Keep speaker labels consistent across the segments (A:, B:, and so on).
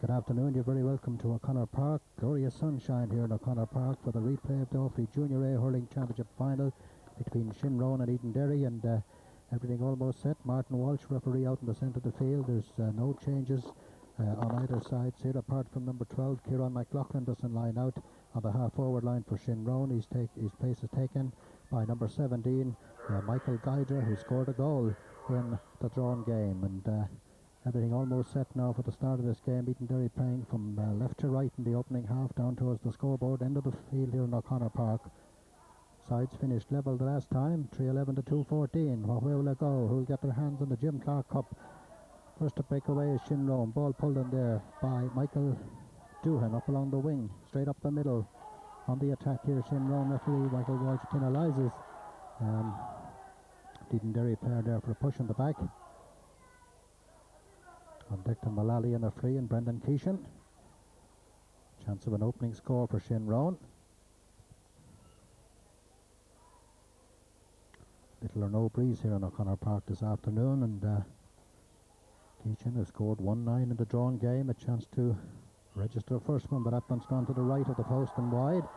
A: Good afternoon, you're very welcome to O'Connor Park. Glorious sunshine here in O'Connor Park for the replay of the Offaly Junior A Hurling Championship final between Shinrone and Edenderry, and everything almost set. Martin Walsh, referee, out in the centre of the field. There's no changes on either side here, apart from number 12, Kieran McLaughlin, doesn't line out on the half-forward line for Shinrone. His place is taken by number 17, Michael Geiger, who scored a goal in the drawn game. And everything almost set now for the start of this game. Edenderry playing from left to right in the opening half, down towards the scoreboard end of the field here in O'Connor Park. Sides finished level the last time, 3-11 to 2-14. What way will it go? Who'll get their hands on the Jim Clark Cup? First to break away is Shinrone. Ball pulled in there by Michael Doohan up along the wing, straight up the middle. On the attack here, Shinrone referee Michael Walsh penalises Edenderry player there for a push in the back. On Declan Mullally and a free, and Brendan Keeshan. Chance of an opening score for Shinrone. Little or no breeze here in O'Connor Park this afternoon, and Keeshan has scored 1-9 in the drawn game. A chance to register a first one, but that one's gone to the right of the post and wide.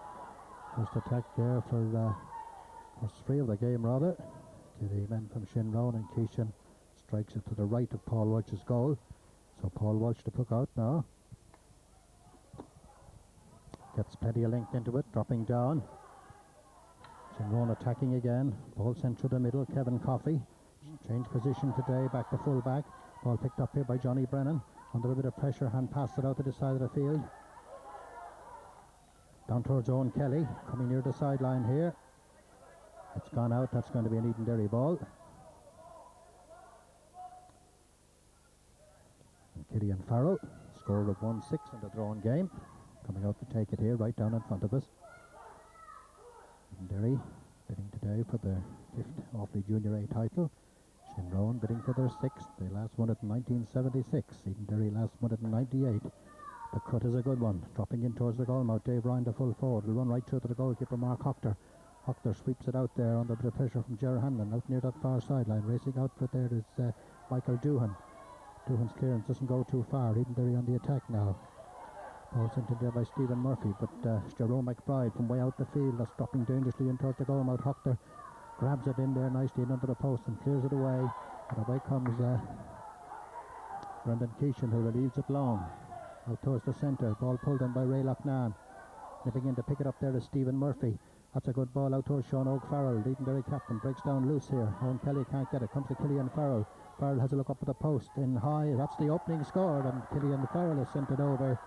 A: First attack there for first free of the game rather, to the men from Shinrone, and Keeshan strikes it to the right of Paul Walsh's goal. So Paul Walsh to puck out now. Gets plenty of length into it, dropping down. Shinrone attacking again. Ball sent through the middle. Kevin Coffey changed position today, back to full back. Ball picked up here by Johnny Brennan. Under a bit of pressure, hand passed it out to the side of the field. Down towards Owen Kelly, coming near the sideline here. It's gone out. That's going to be an Edenderry ball. Killian Farrell, scorer of 1-6 in the drawn game, coming out to take it here, right down in front of us. Edenderry bidding today for their 5th Offaly Junior A title. Shinrone bidding for their 6th. They last won it in 1976. Edenderry last won it in 98. The cut is a good one. Dropping in towards the goal mouth. Dave Ryan, the full forward, will run right through to the goalkeeper, Mark Hochter. Hochter sweeps it out there under a bit of pressure from Ger Hanlon, out near that far sideline. Racing out for it there is Michael Doohan. Doohan's clearance doesn't go too far. Edenderry on the attack now. Ball sent in there by Stephen Murphy, but Jerome McBride from way out the field, that's dropping dangerously in towards the goal mouth. Hochter grabs it in there nicely and under the post and clears it away. And away comes Brendan Keeshan, who relieves it long out towards the centre. Ball pulled in by Ray Loughnane. Nipping in to pick it up there is Stephen Murphy. That's a good ball out towards Sean Oak Farrell. Edenderry captain breaks down loose here. Owen Kelly can't get it. Comes to Killian Farrell. Farrell has a look up at the post in high. That's the opening score, and Killian Farrell has sent it over.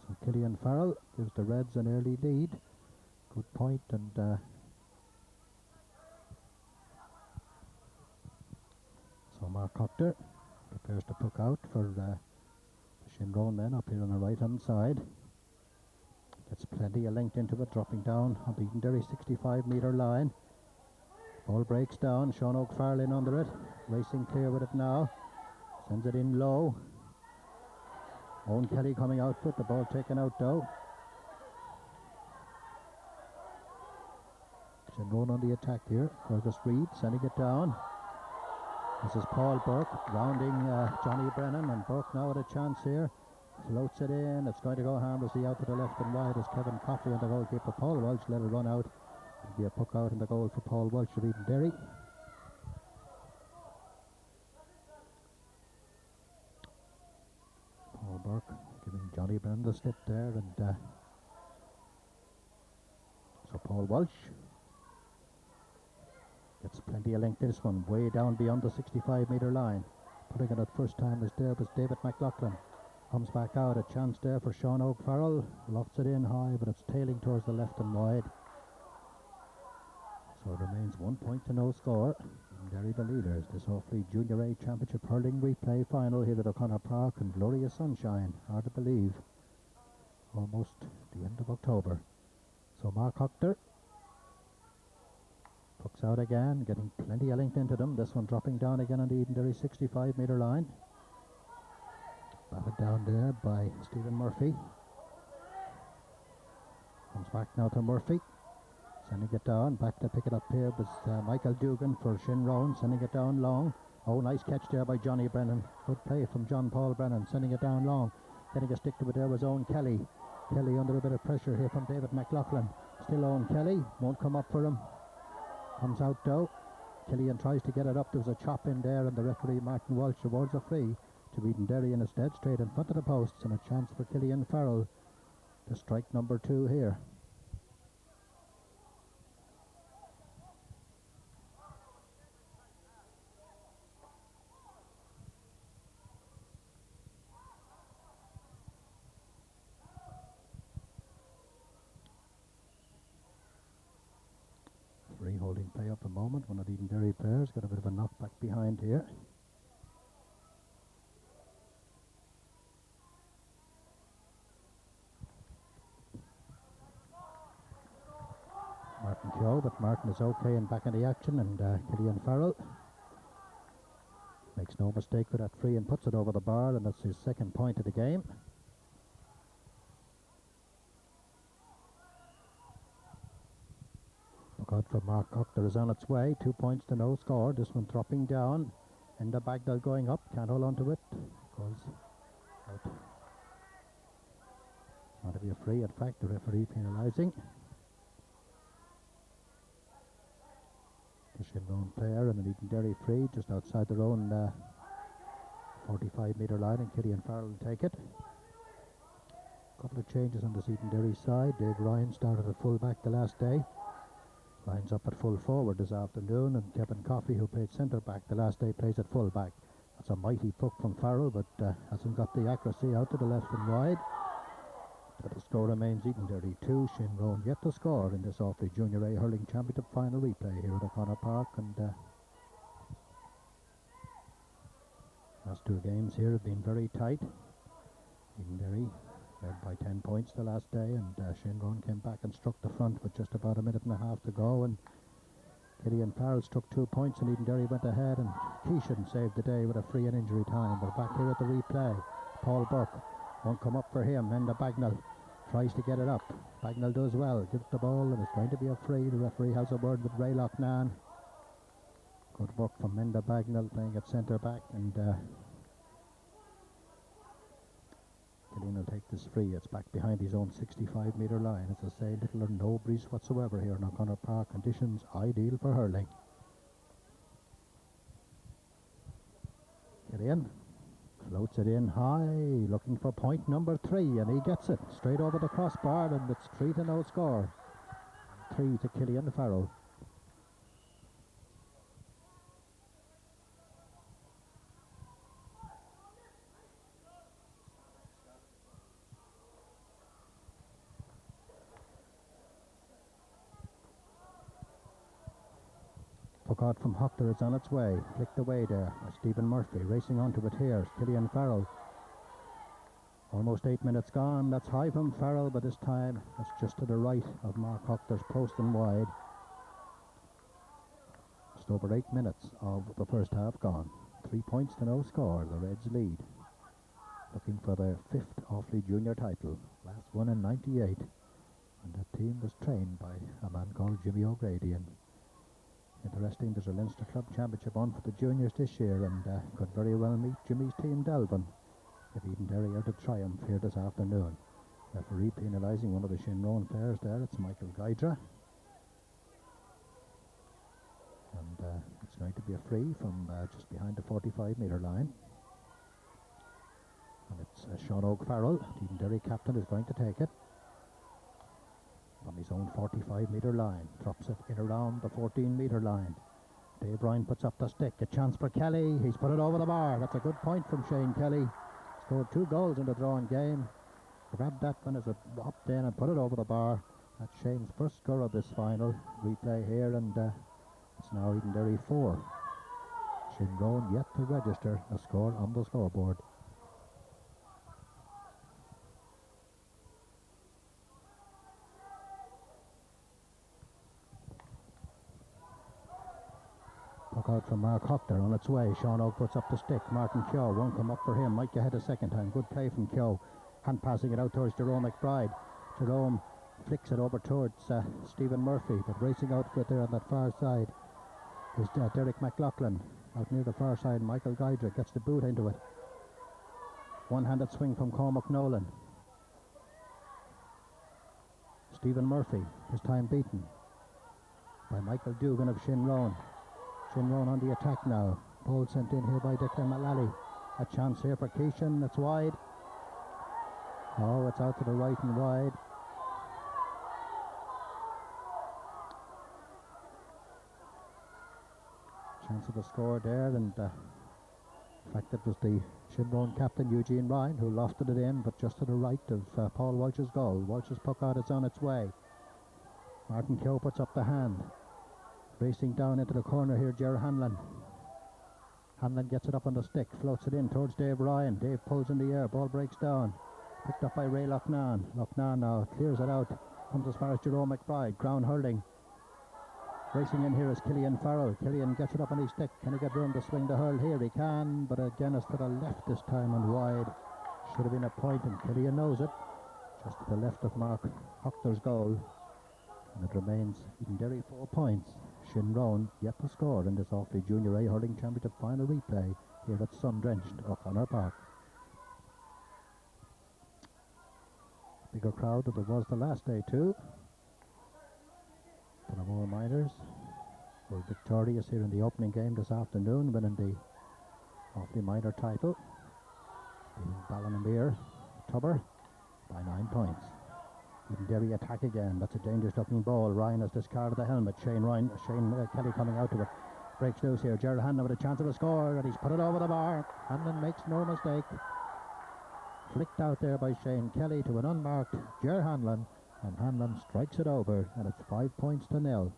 A: So Killian Farrell gives the Reds an early lead. Good point, and so Mark Hochter prepares to puck out for the Shinrone men up here on the right hand side. Gets plenty of length into it, dropping down on the Edenderry 65-metre line. Ball breaks down. Sean Oak Farrell in under it, racing clear with it now. Sends it in low. Owen Kelly coming out with the ball taken out though. Shinrone on the attack here. Fergus Reid sending it down. This is Paul Burke rounding Johnny Brennan, and Burke now with a chance here. Floats it in. It's going to go harmlessly out to the left and wide as Kevin Coffey and the goalkeeper Paul Walsh let it run out. It'll be a puck out in the goal for Paul Walsh of Edenderry. Paul Burke giving Johnny Brennan the slip there, and so Paul Walsh gets plenty of length in this one, way down beyond the 65-metre line. Putting it at first time was David McLaughlin. Comes back out, a chance there for Sean Oak Farrell. Lofts it in high, but it's tailing towards the left and wide. So it remains 1 point to no score. Edenderry the leaders. This Offaly Junior A Championship hurling replay final here at O'Connor Park, and glorious sunshine. Hard to believe. Almost the end of October. So Mark Hochter pucks out again, getting plenty of length into them. This one dropping down again on the Edenderry 65-metre line. Batted down there by Stephen Murphy. Comes back now to Murphy. Sending it down, back to pick it up here was Michael Dugan for Shinrone, sending it down long. Oh, nice catch there by Johnny Brennan. Good play from John Paul Brennan, sending it down long. Getting a stick to it there was Owen Kelly. Kelly under a bit of pressure here from David McLaughlin. Still Owen Kelly, won't come up for him. Comes out though. Killian tries to get it up. There was a chop in there, and the referee Martin Walsh awards a free to Edenderry, and it's dead straight in front of the posts, and a chance for Killian Farrell to strike number 2 here. Free holding play up a moment. One of the Edenderry players got a bit of a knockback behind here. Martin Keogh, but Martin is okay and back in the action, and Killian Farrell makes no mistake with that free and puts it over the bar, and that's his second point of the game. Look out for Mark Cochter is on its way. 2 points to no score. This one dropping down. Enda Bagnall going up. Can't hold on to it. Goes out. It's not to be a free. In fact, the referee penalising the Shinrone player, and an Edenderry free just outside their own 45-metre line, and Killian Farrell will take it. A couple of changes on this Edenderry side. Dave Ryan started at full back the last day. Ryan's up at full forward this afternoon, and Kevin Coffey, who played centre back the last day, plays at full back. That's a mighty puck from Farrell, but hasn't got the accuracy out to the left and wide. But the score remains Edenderry 2, Shinrone yet to score in this Offaly Junior A Hurling Championship final replay here at O'Connor Park. And last 2 games here have been very tight. Edenderry led by 10 points the last day, and Shinrone came back and struck the front with just about a minute and a half to go, and Killian Farrell struck 2 points, and Edenderry went ahead, and Keeshan saved the day with a free in injury time. We're back here at the replay. Paul Burke won't come up for him. Enda Bagnall tries to get it up. Bagnall does well, gives the ball, and it's going to be a free. The referee has a word with Ray Loughnane. Good work from Enda Bagnall playing at centre back, and Killian will take this free. It's back behind his own 65-metre line. As I say, little or no breeze whatsoever here in O'Connor Park. Conditions ideal for hurling. Killian floats it in high, looking for point number 3, and he gets it straight over the crossbar, and it's 3 to no score. 3 to Killian Farrell. Puck out from Hochter, it's on its way. Flicked away there by Stephen Murphy. Racing onto it here, Killian Farrell. Almost 8 minutes gone. That's high from Farrell, but this time it's just to the right of Mark Hochter's post and wide. Just over 8 minutes of the first half gone. 3 points to no score. The Reds lead. Looking for their 5th Offaly Junior title. Last one in 98. And that team was trained by a man called Jimmy O'Grady. And interesting, there's a Leinster Club Championship on for the juniors this year, and could very well meet Jimmy's team Delvin if Edenderry are to triumph here this afternoon. Referee penalising one of the Shinrone players there. It's Michael Guidra, and it's going to be a free from just behind the 45-metre line, and it's Sean O'Farrell, Edenderry captain, is going to take it from his own 45-metre line. Drops it in around the 14-metre line. Dave Ryan puts up the stick. A chance for Kelly. He's put it over the bar. That's a good point from Shane Kelly. Scored 2 goals in the drawing game. Grabbed that one as it hopped in and put it over the bar. That's Shane's first score of this final replay here, and it's now Edenderry 4. Shinrone yet to register a score on the scoreboard. Puck out from Mark Hochter on its way. Sean Oak puts up the stick. Martin Keogh won't come up for him. Might get ahead a second time. Good play from Keogh. Hand passing it out towards Jerome McBride. Jerome flicks it over towards Stephen Murphy, but racing out for it there on that far side is Derek McLaughlin. Out near the far side, Michael Guydra gets the boot into it. One-handed swing from Cormac Nolan. Stephen Murphy, his time beaten by Michael Dugan of Shinrone. Shinrone on the attack now. Ball sent in here by Declan Mullally. A chance here for Keishan. It's wide. Oh, it's out to the right and wide. Chance of a score there, and in fact it was the Shinrone captain Eugene Ryan who lofted it in, but just to the right of Paul Walsh's goal. Walsh's puck out is on its way. Martin Keogh puts up the hand. Racing down into the corner here, Ger Hanlon. Hanlon gets it up on the stick, floats it in towards Dave Ryan. Dave pulls in the air, ball breaks down. Picked up by Ray Loughnane. Loughnane now clears it out, comes as far as Jerome McBride. Ground hurling. Racing in here is Killian Farrell. Killian gets it up on his stick. Can he get room to swing the hurl here? He can, but again it's to the left this time and wide. Should have been a point, and Killian knows it. Just to the left of Mark Hochter's goal. And it remains Edenderry 4 points. Shinrone yet to score in this Offaly Junior A Hurling Championship final replay here at sun-drenched O'Connor Park. Bigger crowd than there was the last day too. Tullamore Miners were victorious here in the opening game this afternoon, winning the Offaly Minor title, beating Ballinamere Tubber by 9 points. Edenderry attack again. That's a dangerous looking ball. Ryan has discarded the helmet. Shane Kelly coming out to it. Breaks loose here. Gerald Hanlon with a chance of a score, and he's put it over the bar. Hanlon makes no mistake. Flicked out there by Shane Kelly to an unmarked Ger Hanlon, and Hanlon strikes it over, and it's 5 points to 0.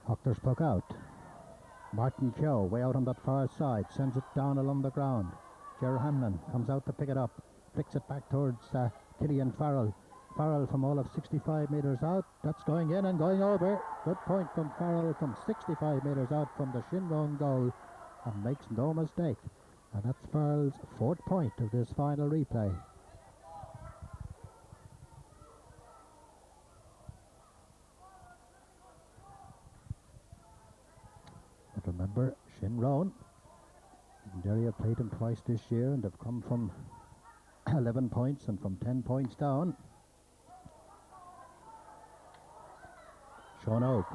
A: Hochter's puck out. Martin Keogh way out on that far side, sends it down along the ground. Ger Hanlon comes out to pick it up, flicks it back towards Killian Farrell. Farrell from all of 65 metres out. That's going in and going over. Good point from Farrell from 65 metres out from the Shinrone goal, and makes no mistake. And that's Farrell's 4th point of this final replay. But remember, Shinrone, Edenderry have played them twice this year and have come from 11 points and from 10 points down. Sean Oak.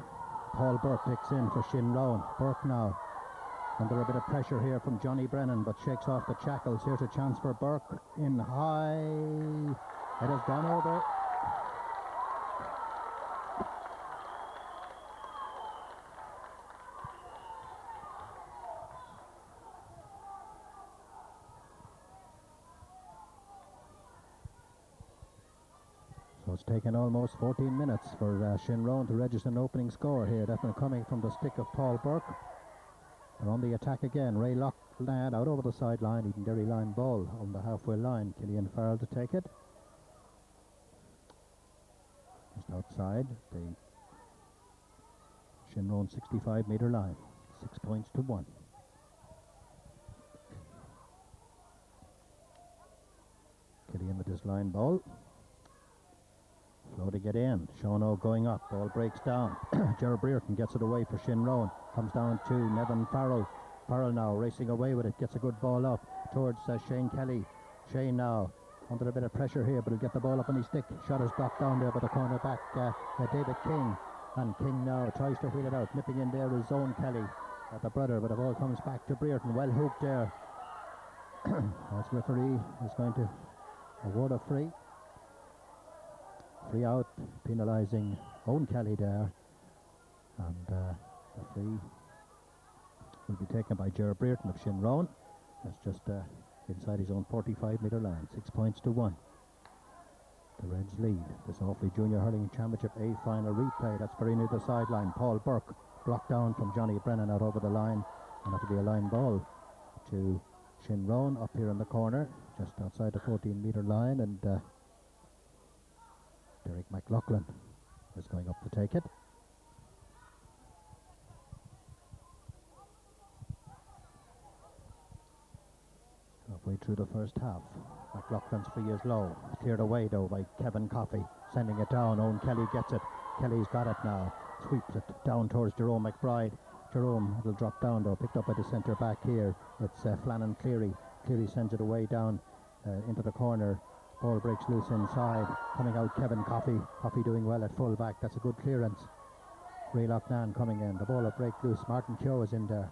A: Paul Burke picks in for Shinrone. Burke now under a bit of pressure here from Johnny Brennan, but shakes off the shackles. Here's a chance for Burke in high. It has gone over. So it's taken almost 14 minutes for Shinrone to register an opening score here. That one coming from the stick of Paul Burke. They're on the attack again. Ray Loughnane out over the sideline. Edenderry line ball on the halfway line. Killian Farrell to take it. Just outside the Shinrone 65 metre line. 6 points to 1. Killian with his line ball. Flow to get in. Sean O going up. Ball breaks down. Gerard Brereton gets it away for Shinrone. Comes down to Nevin Farrell. Farrell now racing away with it. Gets a good ball up towards Shane Kelly. Shane now under a bit of pressure here, but he'll get the ball up on his stick. Shot is blocked down there by the cornerback David King. And King now tries to wheel it out. Nipping in there is Owen Kelly, the brother, but the ball comes back to Brereton. Well hooped there. As referee is going to award a free. Free out, penalising Owen Kelly there, and the free will be taken by Gerard Brereton of Shinrone. That's just inside his own 45 metre line. 6 points to 1. The Reds lead this Offaly Junior Hurling Championship A final replay. That's very near the sideline. Paul Burke blocked down from Johnny Brennan out over the line, and that'll be a line ball to Shinrone up here in the corner, just outside the 14 metre line, and Derek McLaughlin is going up to take it. Halfway through the first half. McLaughlin's free is low. Cleared away though by Kevin Coffey. Sending it down. Owen Kelly gets it. Kelly's got it now. Sweeps it down towards Jerome McBride. Jerome, it'll drop down though. Picked up by the centre back here. It's Flannan Cleary. Cleary sends it away down into the corner. Ball breaks loose inside. Coming out Kevin Coffey. Coffey doing well at full back. That's a good clearance. Ray Loughnane coming in. The ball will break loose. Martin Keogh is in there.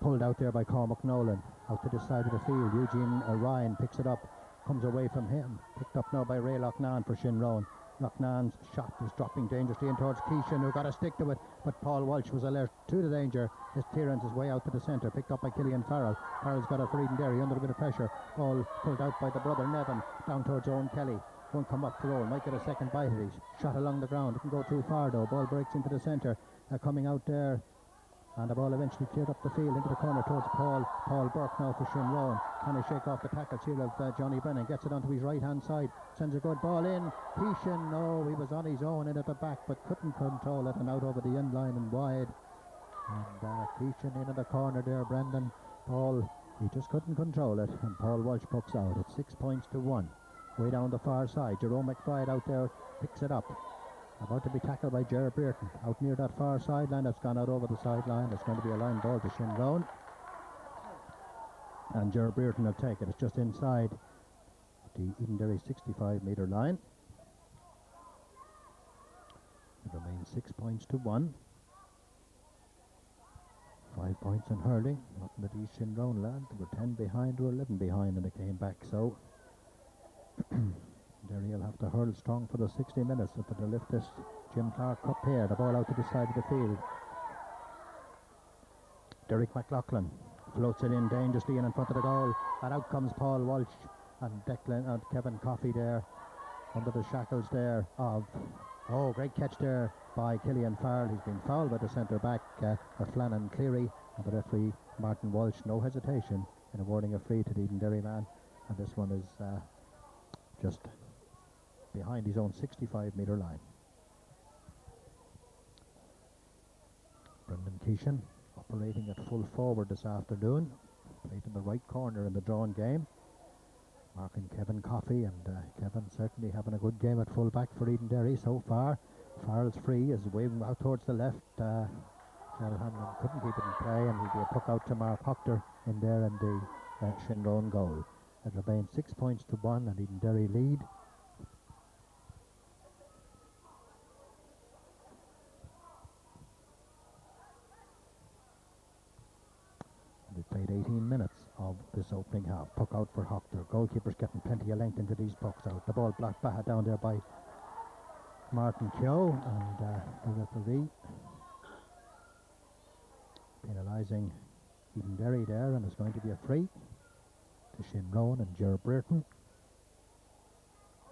A: Pulled out there by Cormac Nolan. Out to the side of the field. Eugene Ryan picks it up. Comes away from him. Picked up now by Ray Loughnane for Shinrone. Loughnane's shot is dropping dangerously in towards Keeshan, who got to stick to it, but Paul Walsh was alert to the danger. His clearance is way out to the centre, picked up by Killian Farrell. Farrell's got it for Edenderry under a bit of pressure. Ball pulled out by the brother Nevin, down towards Owen Kelly. Won't come up to roll, might get a second bite at it. Shot along the ground, didn't go too far though. Ball breaks into the centre, coming out there. And the ball eventually cleared up the field into the corner towards Paul Burke now for Shinrone. Can he shake off the tackles here of Johnny Brennan? Gets it onto his right hand side. Sends a good ball in. Keeshan, no, he was on his own in at the back but couldn't control it and out over the end line and wide. And Keeshan in at the corner there, Brendan. Paul, he just couldn't control it and Paul Walsh pucks out. It's 6 points to 1. Way down the far side. Jerome McBride out there picks it up. About to be tackled by Gerard Brereton. Out near that far sideline. That's gone out over the sideline. It's going to be a line ball to Shinrone. And Gerard Brereton will take it. It's just inside the Edenderry 65 metre line. It remains 6 points to 1. 5 points in hurling. Nothing that these Shinrone lads. They were 10 behind or 11 behind and they came back. So Derry will have to hurl strong for the 60 minutes if they'll lift this Jim Clark Cup here. The ball out to the side of the field. Derek McLaughlin floats it in dangerously in front of the goal. And out comes Paul Walsh and Kevin Coffey there under the shackles there of... Oh, great catch there by Killian Farrell. He's been fouled by the centre back Flannan Cleary. And the referee Martin Walsh, no hesitation in awarding a free to the Edenderry man. And this one is just behind his own 65 metre line. Brendan Keeshan operating at full forward this afternoon. Played in the right corner in the drawn game. Marking Kevin Coffey, and Kevin certainly having a good game at full back for Edenderry so far. Farrell's free is waving out towards the left. Gerald Hanlon couldn't keep it in play, and he'll be a puck out to Mark Hoctor in there in the Shinrone goal. It remains 6 points to 1 and Edenderry lead. They played 18 minutes of this opening half. Puck out for Hoctor. Goalkeeper's getting plenty of length into these pucks out. The ball blocked back down there by Martin Keogh, and the referee penalising Edenderry there, and it's going to be a free to Shinrone and Gerard Brereton.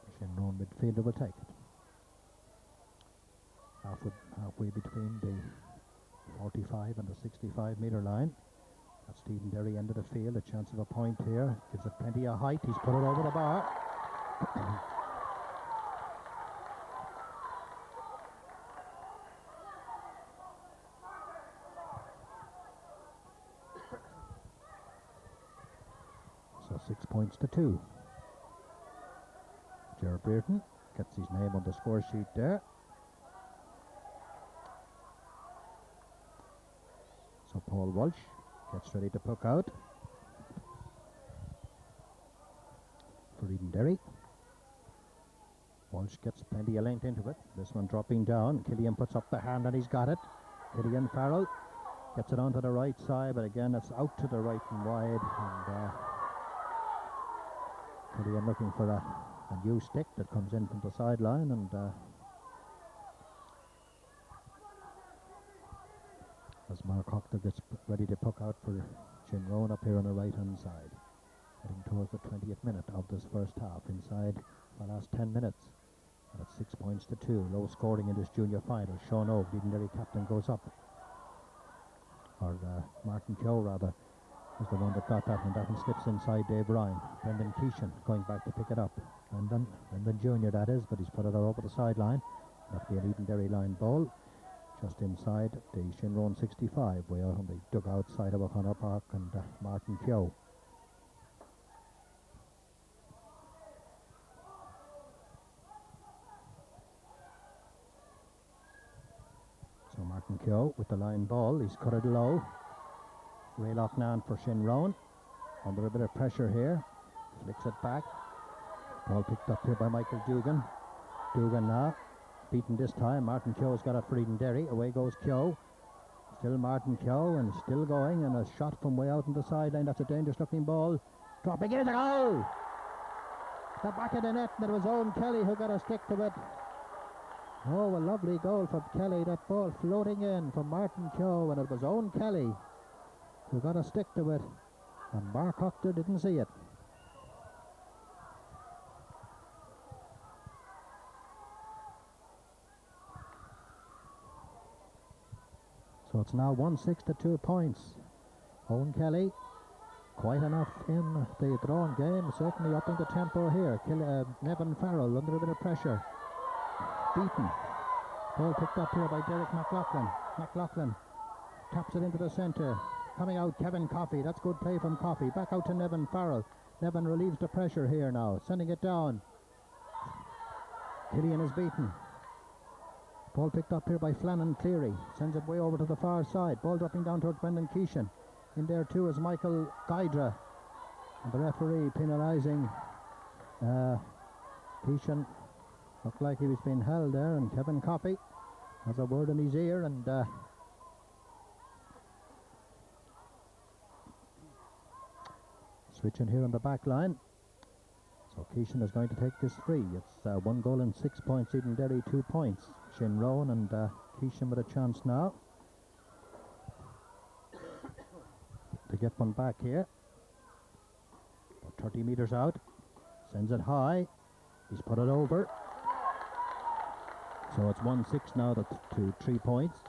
A: The Shinrone midfielder will take it. Halfway between the 45 and the 65 metre line. That's the Edenderry end of the field. A chance of a point here. Gives it plenty of height. He's put it over the bar. So 6 points to 2. Gerard Brereton gets his name on the score sheet there. So Paul Walsh gets ready to puck out for Edenderry. Walsh gets plenty of length into it. This one dropping down. Killian puts up the hand and he's got it. Killian Farrell gets it onto the right side, but again it's out to the right and wide. And Killian looking for a new stick that comes in from the sideline, and as Mark Hoctor gets ready to puck out for Shinrone up here on the right hand side, heading towards the 20th minute of this first half, inside the last 10 minutes, and it's 6 points to 2. Low scoring in this junior final. Sean Oak, the Edenderry captain, goes up, or Martin Keogh rather is the one that got that, and that one slips inside Dave Ryan. Brendan Keeshan going back to pick it up. Brendan Jr. that is, but he's put it over the sideline. That'll be an Edenderry line ball. Just inside the Shinrone 65, way out on the dugout side of O'Connor Park, and Martin Keogh Martin Keogh with the line ball. He's cut it low. Ray Loughnane for Shinrone. Under a bit of pressure here. Flicks it back. Ball picked up here by Michael Dugan. Dugan now. Beaten this time. Martin Keogh's got it for Edenderry. Away goes Keogh. Still Martin Keogh and still going. And a shot from way out on the sideline. That's a dangerous looking ball. Dropping in. It's a goal! The back of the net. And it was Owen Kelly who got a stick to it. Oh, a lovely goal from Kelly. That ball floating in from Martin Keogh. And it was Owen Kelly who got a stick to it. And Mark Hoctor didn't see it. So it's now 1-6 to 2 points. Owen Kelly, quite enough in the drawn game, certainly upping the tempo here. Nevin Farrell under a bit of pressure. Beaten. Ball picked up here by Derek McLaughlin. McLaughlin taps it into the centre. Coming out, Kevin Coffey. That's good play from Coffey. Back out to Nevin Farrell. Nevin relieves the pressure here now. Sending it down. Killian is beaten. Ball picked up here by Flannan Cleary. Sends it way over to the far side. Ball dropping down towards Brendan Keeshan. In there too is Michael Guidra. And the referee penalising Keeshan. Looked like he was being held there. And Kevin Coffey has a word in his ear. And switching here on the back line. So Keeshan is going to take this free. It's 1 goal and 6 points. Edenderry 2 points. Shinrone and Keeshan with a chance now to get one back here. About 30 metres out. Sends it high. He's put it over. So it's 1-6 now to 3 points.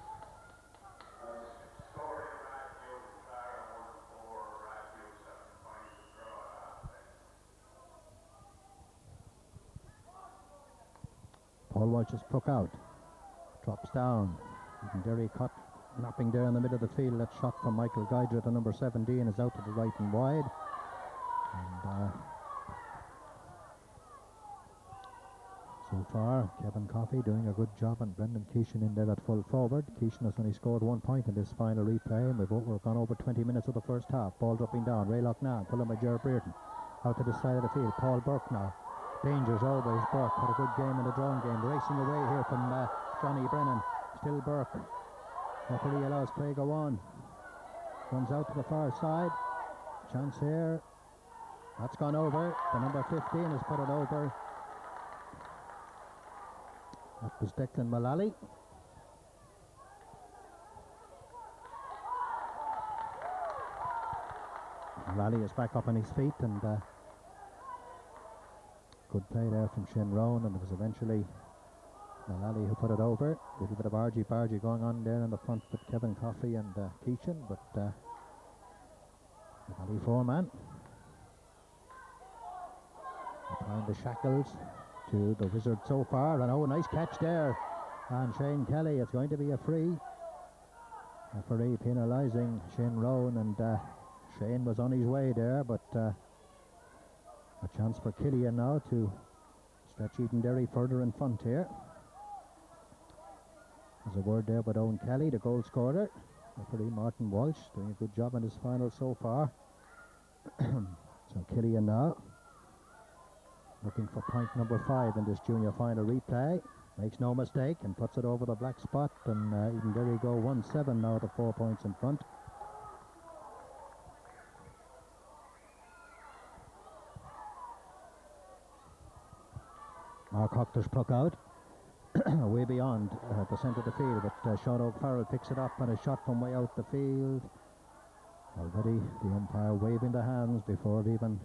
A: Paul Walsh's puck out. Drops down. Edenderry cut. Napping there in the middle of the field. That shot from Michael Guidra, the number 17, is out to the right and wide. And so far, Kevin Coffey doing a good job, and Brendan Keeshan in there at full forward. Keeshan has only scored 1 point in this final replay, and we've gone over 20 minutes of the first half. Ball dropping down. Ray Loughnane, pulling by Ger Brereton. Out to the side of the field. Paul Burke now. Dangers always. Burke had a good game in the drawn game. Racing away here from Johnny Brennan. Still Burke. Referee allows play go on. Runs out to the far side. Chance here. That's gone over. The number 15 has put it over. That was Declan Mullally. Mullally is back up on his feet, and good play there from Shinrone, and it was eventually Mullally who put it over. A little bit of argy-bargy going on there in the front with Kevin Coffey and Keeshan, but Mullally foreman applying the shackles to the Wizard so far, and oh, nice catch there, and Shane Kelly. It's going to be a free. Referee penalising Shinrone, and Shane was on his way there, but a chance for Killian now to stretch Edenderry further in front here. There's a word there with Owen Kelly, the goal scorer. Referee Martin Walsh doing a good job in his final so far. So Killian now looking for point number 5 in this junior final replay. Makes no mistake and puts it over the black spot, and Edenderry go 1-7 now to 4 points in front. Mark Hoctor's puck out way beyond the centre of the field, but Sean O'Farrell picks it up, and a shot from way out the field. Already the umpire waving the hands before it even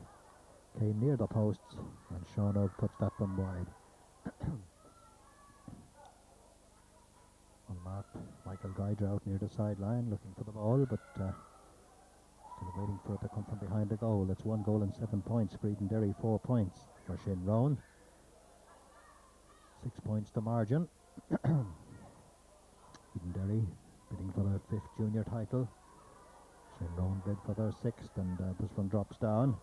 A: came near the posts, and Sean O'G puts that one wide. Unmarked Michael Guidra out near the sideline looking for the ball, but still waiting for it to come from behind the goal. It's 1 goal and 7 points for Edenderry, 4 points for Shinrone. 6 points to margin. Edenderry bidding for their 5th junior title. Shinrone bid for their 6th, and this one drops down.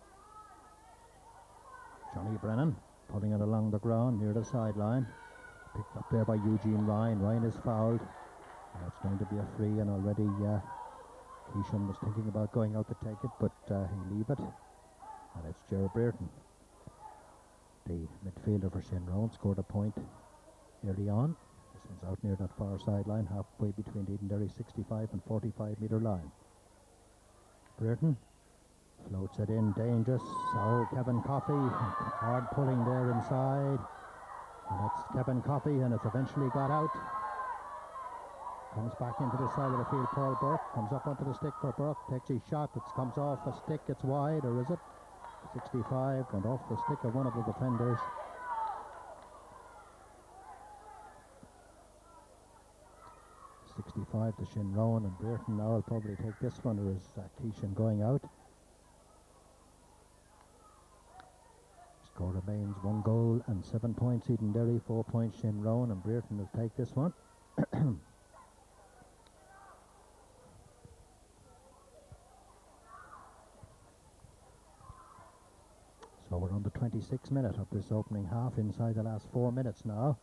A: Johnny Brennan pulling it along the ground near the sideline. Picked up there by Eugene Ryan. Ryan is fouled. It's going to be a free, and already Keeshan was thinking about going out to take it, but he leave it. And it's Gerard Brereton, the midfielder for Shinrone, scored a point early on. This one's out near that far sideline, halfway between the Edenderry 65 and 45 metre line. Brereton floats it in, dangerous. Oh, Kevin Coffey, hard pulling there inside. And it's Kevin Coffey, and it's eventually got out. Comes back into the side of the field, Paul Burke. Comes up onto the stick for Burke, takes his shot. It comes off a stick, it's wide, or is it? 65, went off the stick of one of the defenders. .65 to Shinrone, and Brereton now will probably take this one, or is Keeshan going out? Score remains 1 goal and 7 points Edenderry, 4 points Shinrone, and Brereton will take this one. So we're on the 26th minute of this opening half, inside the last 4 minutes now.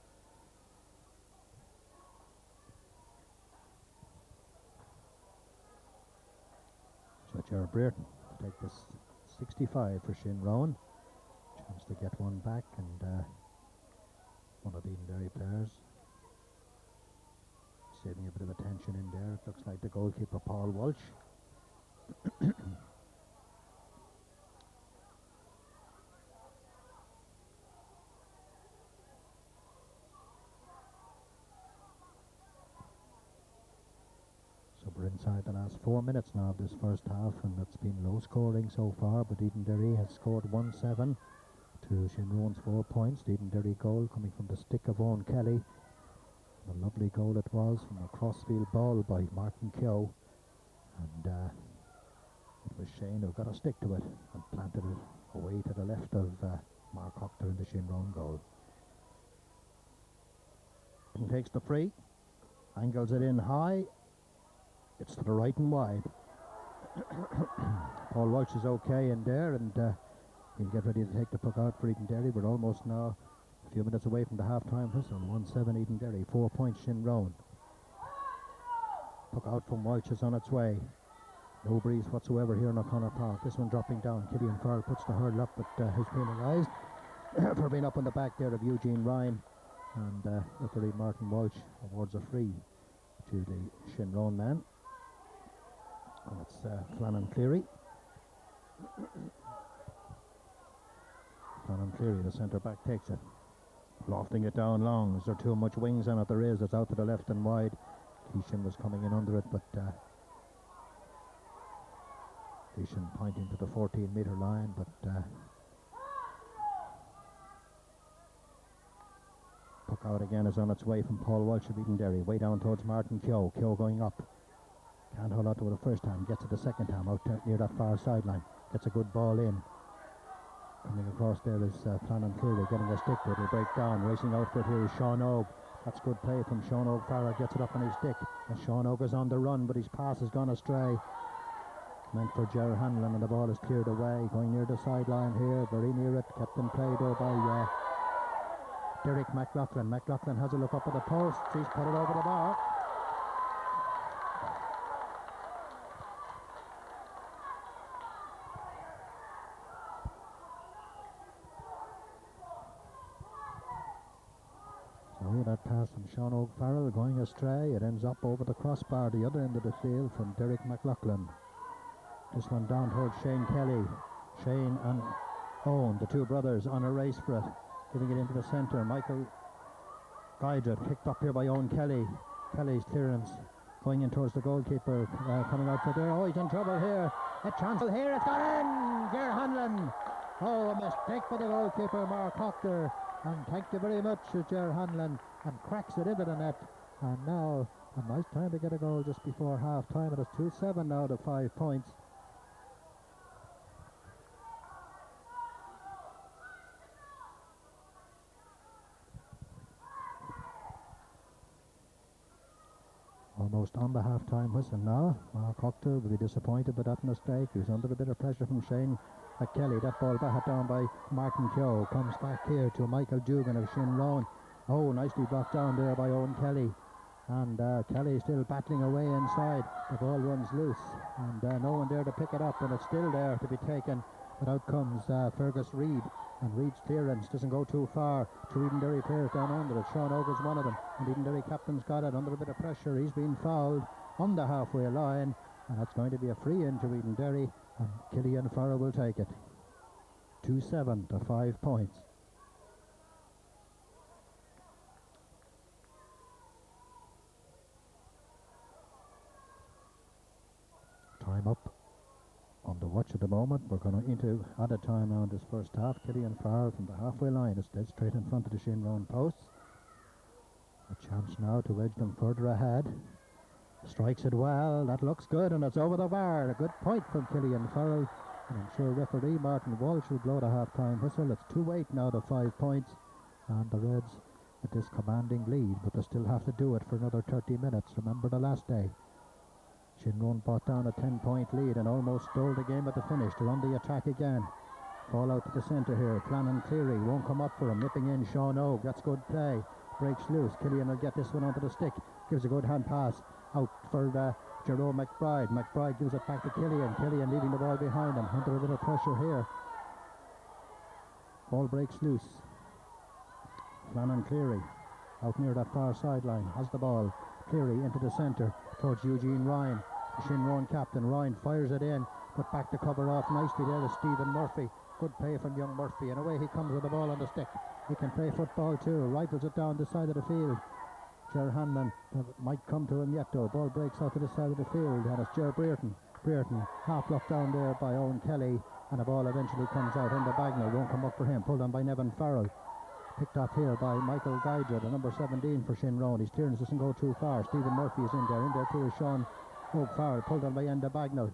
A: So Gerard Brereton to take this 65 for Shinrone. Chance to get one back, and one of the Edenderry players saving a bit of attention in there. It looks like the goalkeeper Paul Walsh. So we're inside the last 4 minutes now of this first half, and it's been low scoring so far, but Edenderry has scored 1-7 to Shinrone's 4 points. The Edenderry goal coming from the stick of Owen Kelly. A lovely goal it was, from a crossfield ball by Martin Keogh, and it was Shane who got a stick to it and planted it away to the left of Mark Hoctor in the Shinrone goal. He takes the free, angles it in high. It's to the right and wide. Paul Walsh is okay in there, and he'll get ready to take the puck out for Edenderry. We're almost now a few minutes away from the half-time whistle. 1-7 Edenderry, 4 points Shinrone. Puck out from Walsh is on its way. No breeze whatsoever here in O'Connor Park. This one dropping down. Killian Farrell puts the hurl up, but he's penalised for being up on the back there of Eugene Ryan. And referee Martin Walsh awards a free to the Shinrone man. And it's Flannan Cleary. Flannan Cleary, the centre back, takes it. Lofting it down long. Is there too much wings on it? There is. It's out to the left and wide. Keeshan was coming in under it, but Keeshan pointing to the 14-metre line, but puck out again is on its way from Paul Walsh of Edenderry, way down towards Martin Keogh. Keogh going up. Can't hold on to it the first time, gets it the second time, out near that far sideline. Gets a good ball in. Coming across there is Flannan Cleary, getting a stick to it. It'll break down. Racing out for it here is Sean Ogue. That's good play from Sean Ogue. Farrell gets it up on his stick. And Sean Ogue is on the run, but his pass has gone astray. Meant for Gerard Hanlon, and the ball is cleared away. Going near the sideline here, very near it. Kept in play though by Derek McLaughlin. McLaughlin has a look up at the post. He's put it over the bar. That pass from Sean Ogue Farrell going astray. It ends up over the crossbar, the other end of the field, from Derek McLaughlin. This one down towards Shane Kelly. Shane and Owen, the two brothers, on a race for it. Giving it into the centre. Michael guides it. Picked up here by Owen Kelly. Kelly's clearance going in towards the goalkeeper. Coming out for there. Oh, he's in trouble here. A chance here. It's gone in. Gerard Hanlon. Oh, a mistake for the goalkeeper, Mark Hoctor. And thank you very much, Gerard Hanlon, and cracks it into the net. And now a nice time to get a goal just before half time. It is 2-7 now to 5 points. Almost on the half-time whistle now. Mark Hoctor will be disappointed with that mistake. He's under a bit of pressure from Shane Kelly. That ball batted down by Martin Keogh. Comes back here to Michael Dugan of Shinrone. Oh, nicely brought down there by Owen Kelly. And Kelly still battling away inside. The ball runs loose, and no one there to pick it up, and it's still there to be taken. But out comes Fergus Reid, and Reid's clearance doesn't go too far. Two Edenderry players down under it. Sean Ogre's one of them, and Edenderry captain's got it under a bit of pressure. He's been fouled on the halfway line, and that's going to be a free in to Edenderry, and Killian Farrell will take it. 2-7 to 5 points. Time up on the watch at the moment. We're going into added time now in this first half. Killian Farrell from the halfway line is dead straight in front of the Shinrone posts. A chance now to edge them further ahead. Strikes it well. That looks good, and it's over the bar. A good point from Killian Farrell. And I'm sure referee Martin Walsh will blow the half-time whistle. It's 2-8 now to 5 points. And the Reds with this commanding lead, but they still have to do it for another 30 minutes. Remember the last day. Shinrone brought down a 10-point lead and almost stole the game at the finish. They're on the attack again. Ball out to the centre here. Flannan Cleary won't come up for him. Nipping in Sean Og. That's good play. Breaks loose. Killian will get this one onto the stick. Gives a good hand pass out for Jerome McBride. McBride gives it back to Killian. Killian leaving the ball behind him. Under a bit of pressure here. Ball breaks loose. Flannan Cleary out near that far sideline. Has the ball. Cleary into the centre towards Eugene Ryan. The Shinrone captain. Ryan fires it in, but back to cover off nicely there is Stephen Murphy. Good play from young Murphy, and away he comes with the ball on the stick. He can play football too. Rifles it down the side of the field. Ger Hanlon might come to him yet though. Ball breaks out to the side of the field, and it's Ger Brereton. Brereton half blocked down there by Owen Kelly, and the ball eventually comes out. Enda Bagnall won't come up for him. Pulled on by Nevin Farrell. Picked up here by Michael Geiger, the number 17 for Shinrone. His clearance doesn't go too far. Stephen Murphy is in there. In there too is Sean Farrell. Pulled on by Enda Bagnall.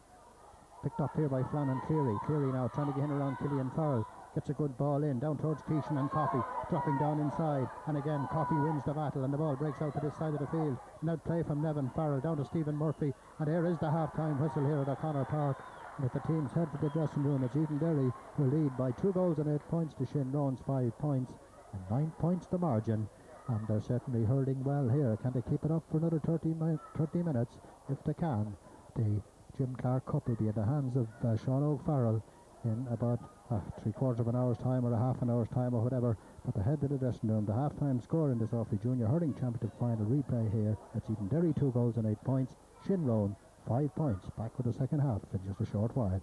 A: Picked up here by Flannan Cleary. Cleary now trying to get in around Killian Farrell. Gets a good ball in, down towards Keeshan and Coffey. Dropping down inside. And again, Coffey wins the battle, and the ball breaks out to this side of the field. Now play from Nevin Farrell down to Stephen Murphy. And there is the half-time whistle here at O'Connor Park. And if the teams head for the dressing room, it's Edenderry who lead by 2 goals and 8 points to Shinrone's 5 points. And 9 points the margin, and they're certainly hurling well here. Can they keep it up for another 30 minutes? If they can, the Jim Clark Cup will be in the hands of Sean O'Farrell in about 3/4 of an hour's time or a half an hour's time or whatever. But the head of the dressing room, the half-time score in this Offaly Junior Hurling Championship final replay here. It's Edenderry 2 goals and 8 points, Shinrone 5 points. Back with the second half in just a short while.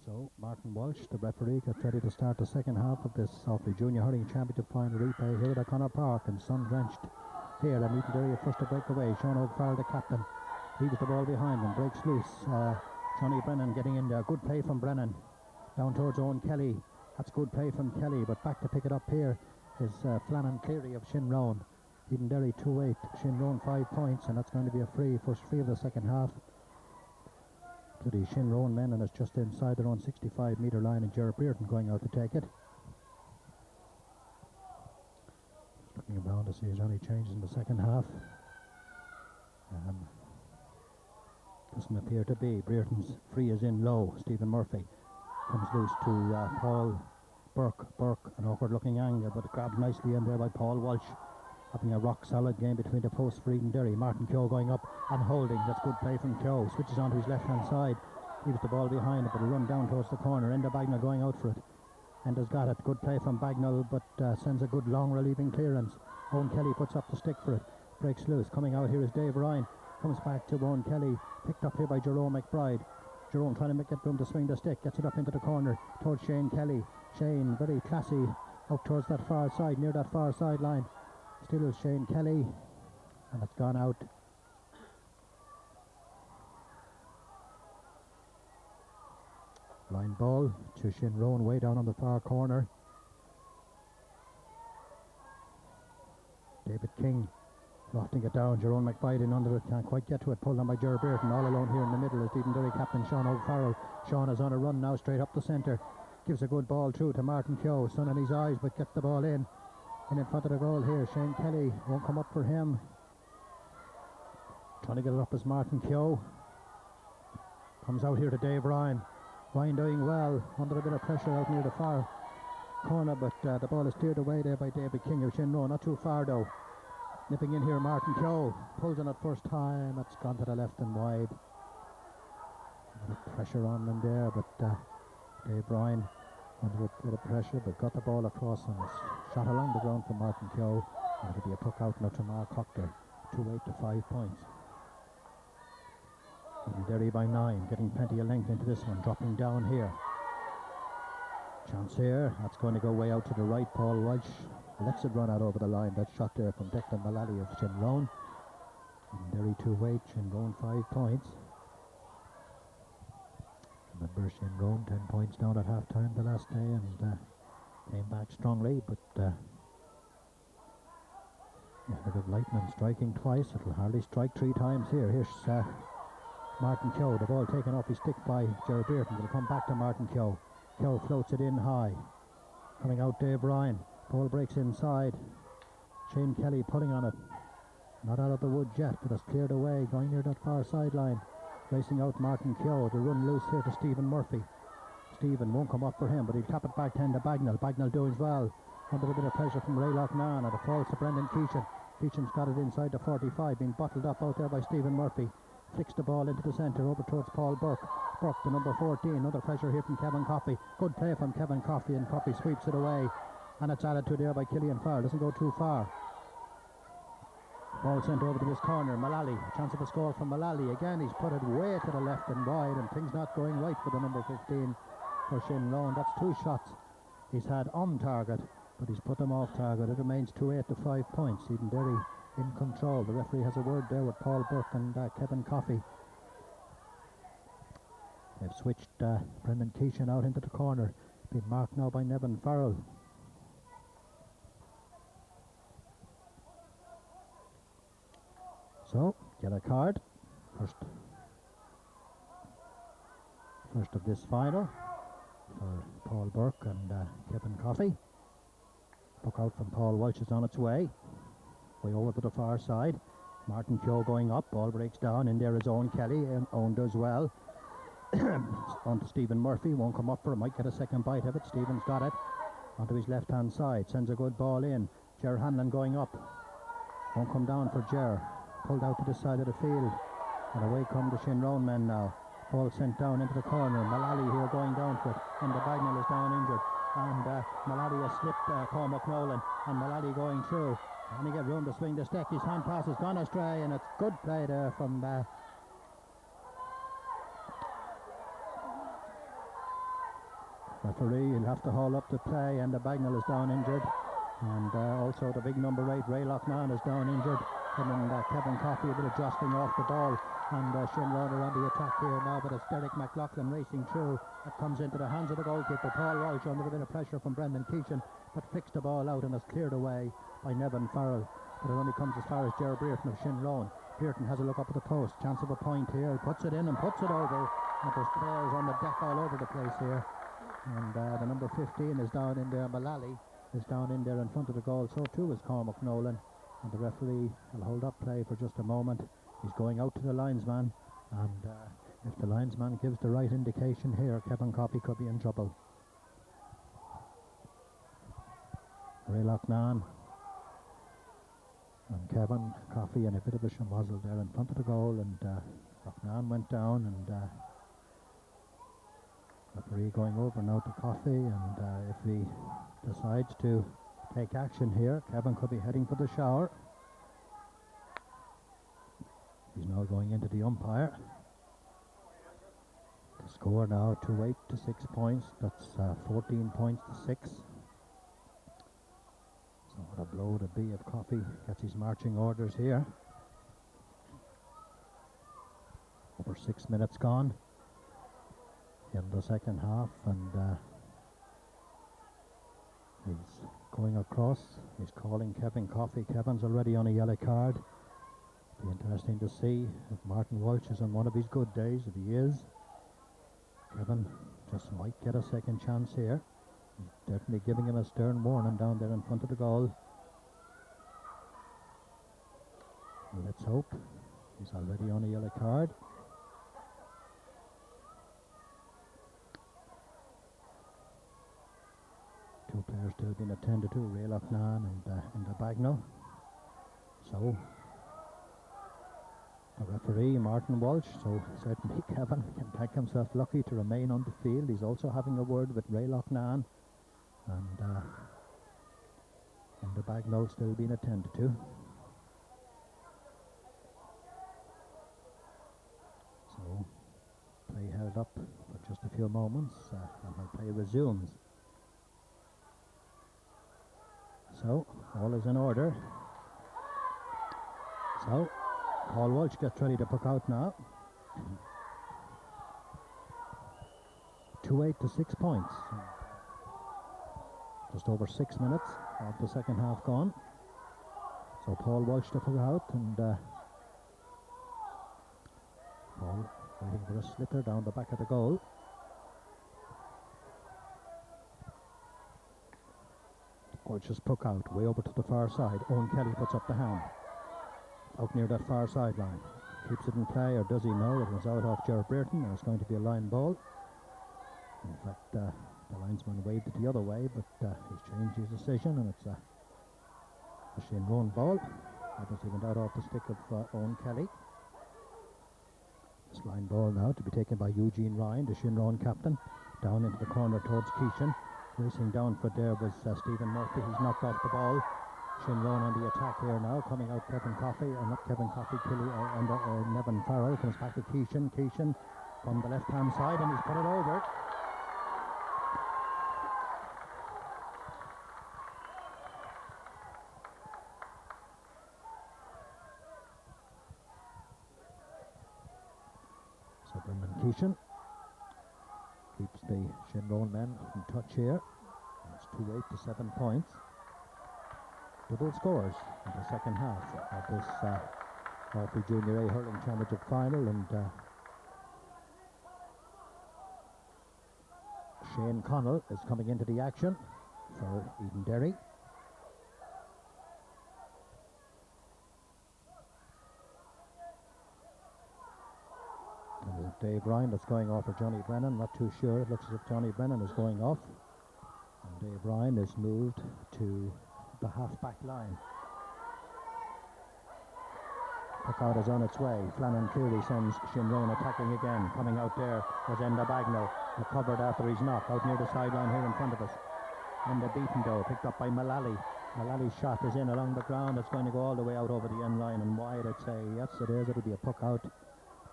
A: So Martin Walsh, the referee, gets ready to start the second half of this Offaly Junior Hurling Championship final replay here at O'Connor Park, and sun-drenched here. And Edenderry first to break away. Sean O'Farrell, the captain, leaves the ball behind him, breaks loose. Johnny Brennan getting in there. Good play from Brennan. Down towards Owen Kelly. That's good play from Kelly, but back to pick it up here is Flannan Cleary of Shinrone. Edenderry 2-8, Shinrone 5 points, and that's going to be a first free of the second half to the Shinrone men, and it's just inside their own 65-metre line, and Ger Brereton going out to take it. Looking around to see if there's any changes in the second half. Doesn't appear to be. Brereton's free is in low. Stephen Murphy comes loose to Paul Burke. An awkward looking angle, but grabbed nicely in there by Paul Walsh. Having a rock solid game between the posts for Edenderry. Martin Keogh going up and holding. That's good play from Keogh. Switches on to his left hand side. Leaves the ball behind it, but a run down towards the corner. Enda Bagnall going out for it. Enda's got it. Good play from Bagnall, but sends a good long relieving clearance. Owen Kelly puts up the stick for it. Breaks loose. Coming out here is Dave Ryan. Comes back to Owen Kelly. Picked up here by Jerome McBride. Jerome trying to get room to swing the stick. Gets it up into the corner towards Shane Kelly. Shane, very classy, out towards that far side, near that far sideline. Still is Shane Kelly, and it's gone out. Line ball to Shinrone way down on the far corner. David King lofting it down. Jerome McBride in under it, can't quite get to it. Pulled on by Ger Brereton. All alone here in the middle is Edenderry captain Sean O'Farrell. Sean is on a run now straight up the centre. Gives a good ball through to Martin Keogh. Sun in his eyes, but gets the ball in. And in front of the goal here, Shane Kelly won't come up for him. Trying to get it up is Martin Keogh. Comes out here to Dave Ryan. Ryan doing well, under a bit of pressure out near the far corner, but the ball is cleared away there by David King of Shinrone. Not too far though. Nipping in here, Martin Keogh pulls on it first time. It's gone to the left and wide. A bit of pressure on them there, but Dave Bryan under a bit of pressure, but got the ball across and shot along the ground for Martin Keogh. And it'll be a puck out now to Mark Hockter. 2-8 to 5 points. Edenderry by 9, getting plenty of length into this one, dropping down here. Chance here, that's going to go way out to the right. Paul Walsh lets it run out over the line. That shot there from Declan Mullally of Shinrone. Edenderry 2-8, Shinrone 5 points. Remember, Shinrone 10 points down at half time the last day and came back strongly, but heard of lightning striking twice. It'll hardly strike 3 times here. Here's Martin Keogh, the ball taken off his stick by Gerard Bearton. It'll come back to Martin Keogh. Keogh floats it in high. Coming out Dave Bryan. Ball breaks inside. Shane Kelly pulling on it. Not out of the woods yet, but it's cleared away, going near that far sideline. Racing out Martin Keogh to run loose here to Stephen Murphy. Stephen won't come up for him, but he'll tap it back 10 to Bagnall. Bagnall doing well. Under a bit of pressure from Ray Loughnane, and it falls to Brendan Keeshan. Keeshan's got it inside the 45, being bottled up out there by Stephen Murphy. Flicks the ball into the centre, over towards Paul Burke. Burke, the number 14, another pressure here from Kevin Coffey. Good play from Kevin Coffey, and Coffey sweeps it away. And it's added to there by Killian Farr, doesn't go too far. Ball sent over to this corner, Mullally, a chance of a score from Mullally. Again, he's put it way to the left and wide, and things not going right for the number 15 for Shinrone. That's 2 shots he's had on target, but he's put them off target. It remains 2-8 to 5 points. Edenderry in control. The referee has a word there with Paul Burke and Kevin Coffey. They've switched Brendan Keeshan out into the corner, being marked now by Nevin Farrell. So, yellow card, first of this final for Paul Burke and Kevin Coffey. Puck out from Paul Walsh is on its way over to the far side. Martin Keogh going up, ball breaks down, in there is Owen Kelly, and Owen does well. On to Stephen Murphy, won't come up for it, might get a second bite of it. Stephen's got it, onto his left hand side, sends a good ball in. Ger Hanlon going up, won't come down for Ger. Pulled out to the side of the field, and away come the Shinrone men now. Ball sent down into the corner. Mullally here going down for it, and the Bagnall is down injured. And Mullally has slipped Cormac Nolan, and Mullally going through. And he get room to swing the stick. His hand pass has gone astray, and it's good play there from referee. He'll have to haul up the play, and the Bagnall is down injured. And also the big number 8, Ray Loughnane, is down injured. And Kevin Coffey, a bit of jostling off the ball, and Shinrone are on the attack here now, but it's Derek McLaughlin racing through. That comes into the hands of the goalkeeper, Paul Walsh, under a bit of pressure from Brendan Keeshan, but flicks the ball out and is cleared away by Nevin Farrell. But it only comes as far as Gerard Bearton of Shinrone. Bearton has a look up at the post, chance of a point here, puts it in and puts it over, and there's players on the deck all over the place here. And the number 15 is down in there, Mullally is down in there in front of the goal, so too is Cormac Nolan. And the referee will hold up play for just a moment. He's going out to the linesman, and if the linesman gives the right indication here, Kevin Coffey could be in trouble. Ray Loughnane and Kevin Coffey in a bit of a shamozzle there in front of the goal, and Loughnane went down, and referee going over now to Coffey, and if he decides to take action here, Kevin could be heading for the shower. He's now going into the umpire. The score now 2-8 to 6 points. That's 14 points to 6. So what a blow to be if Coffey gets his marching orders here. Over 6 minutes gone in the second half, and he's going across. He's calling Kevin Coffey. Kevin's already on a yellow card. Be interesting to see if Martin Walsh is on one of his good days. If he is, Kevin just might get a second chance here. He's definitely giving him a stern warning down there in front of the goal. Let's hope. He's already on a yellow card. still been attended to, Ray Loughnane and in the Bagnall. So the referee, Martin Walsh, so certainly Kevin can thank himself lucky to remain on the field. He's also having a word with Ray Loughnane, and in the Bagnall still being attended to. So play held up for just a few moments and the play resumes. So all is in order. So Paul Walsh gets ready to puck out now. 2-8 to 6 points. Just over 6 minutes of the second half gone. So Paul Walsh to puck out, and Paul waiting for a slipper down the back of the goal. Walsh's puck out, way over to the far side. Owen Kelly puts up the hand. Out near that far sideline. Keeps it in play, or does he? No, it was out off Gerard Brereton, and it's going to be a line ball. In fact, the linesman waved it the other way, but he's changed his decision, and it's a Shinrone ball. Obviously went out off the stick of Owen Kelly. This line ball now to be taken by Eugene Ryan, the Shinrone captain, down into the corner towards Keeshan. Racing down for there was Stephen Murphy. He's knocked off the ball. Shinrone on the attack here now, coming out Kevin Coffey, or not Kevin Coffey, Nevin Farrell comes back to Keeshan. Keeshan from the left hand side, and he's put it over. So Brendan Keeshan keeps the Shinrone men in touch here. It's 2-8 to 7 points. Double scores in the second half of this Orphy Junior A Hurling Championship final, and Shane Connell is coming into the action for Edenderry. And Dave Ryan that's going off for Johnny Brennan, not too sure. It looks as if Johnny Brennan is going off, and Dave Ryan is moved to the half-back line. Puck out is on its way. Flannan Cleary sends Shinrone attacking again. Coming out there was Enda Bagnall, recovered after his knock out near the sideline here in front of us. Enda beaten though, picked up by Mullally. Mullally's shot is in along the ground. It's going to go all the way out over the end line and wide, I'd say. Yes, it is. It'll be a puck out